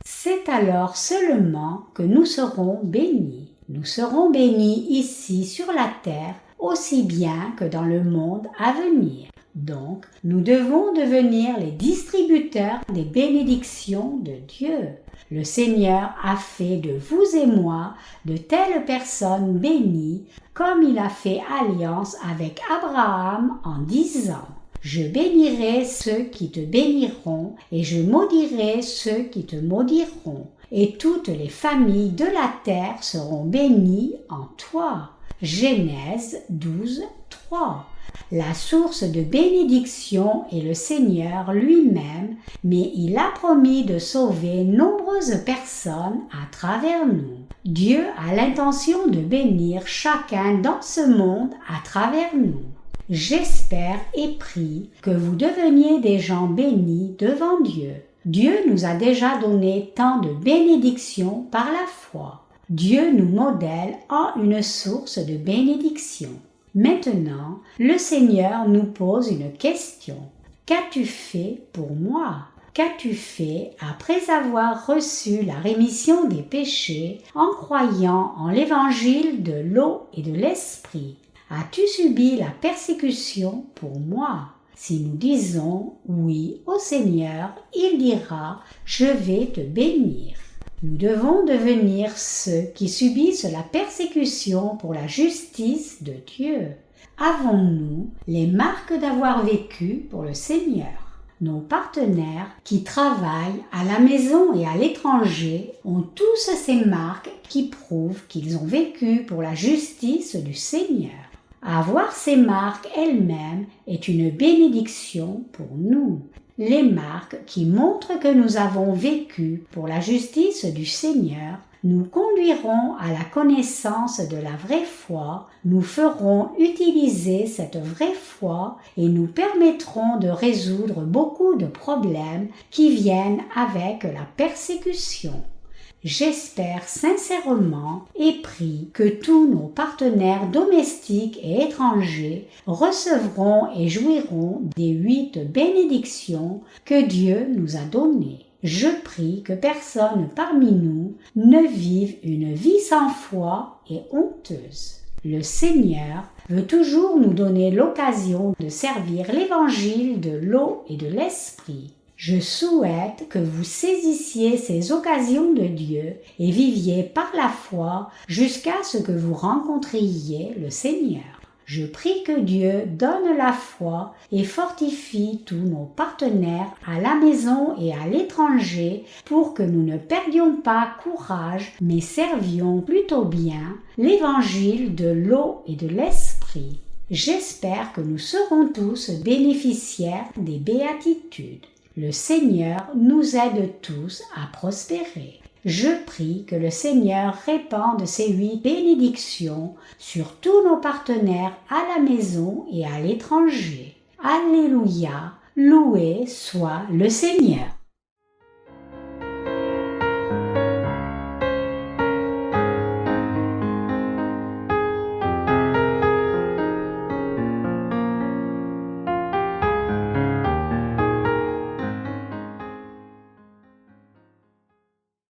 Speaker 1: C'est alors seulement que nous serons bénis. Nous serons bénis ici sur la terre aussi bien que dans le monde à venir. Donc, nous devons devenir les distributeurs des bénédictions de Dieu. Le Seigneur a fait de vous et moi de telles personnes bénies comme il a fait alliance avec Abraham en disant « Je bénirai ceux qui te béniront et je maudirai ceux qui te maudiront. Et toutes les familles de la terre seront bénies en toi. » Genèse 12, 3. La source de bénédiction est le Seigneur lui-même, mais il a promis de sauver nombreuses personnes à travers nous. Dieu a l'intention de bénir chacun dans ce monde à travers nous. J'espère et prie que vous deveniez des gens bénis devant Dieu. Dieu nous a déjà donné tant de bénédictions par la foi. Dieu nous modèle en une source de bénédiction. Maintenant, le Seigneur nous pose une question. Qu'as-tu fait pour moi? Qu'as-tu fait après avoir reçu la rémission des péchés en croyant en l'évangile de l'eau et de l'esprit? As-tu subi la persécution pour moi? Si nous disons oui au Seigneur, il dira « Je vais te bénir ». Nous devons devenir ceux qui subissent la persécution pour la justice de Dieu. Avons-nous les marques d'avoir vécu pour le Seigneur? Nos partenaires qui travaillent à la maison et à l'étranger ont tous ces marques qui prouvent qu'ils ont vécu pour la justice du Seigneur. Avoir ces marques elles-mêmes est une bénédiction pour nous. Les marques qui montrent que nous avons vécu pour la justice du Seigneur nous conduiront à la connaissance de la vraie foi, nous feront utiliser cette vraie foi et nous permettront de résoudre beaucoup de problèmes qui viennent avec la persécution. J'espère sincèrement et prie que tous nos partenaires domestiques et étrangers recevront et jouiront des 8 bénédictions que Dieu nous a données. Je prie que personne parmi nous ne vive une vie sans foi et honteuse. Le Seigneur veut toujours nous donner l'occasion de servir l'évangile de l'eau et de l'esprit. Je souhaite que vous saisissiez ces occasions de Dieu et viviez par la foi jusqu'à ce que vous rencontriez le Seigneur. Je prie que Dieu donne la foi et fortifie tous nos partenaires à la maison et à l'étranger pour que nous ne perdions pas courage mais servions plutôt bien l'évangile de l'eau et de l'esprit. J'espère que nous serons tous bénéficiaires des béatitudes. Le Seigneur nous aide tous à prospérer. Je prie que le Seigneur répande ces 8 bénédictions sur tous nos partenaires à la maison et à l'étranger. Alléluia, loué soit le Seigneur.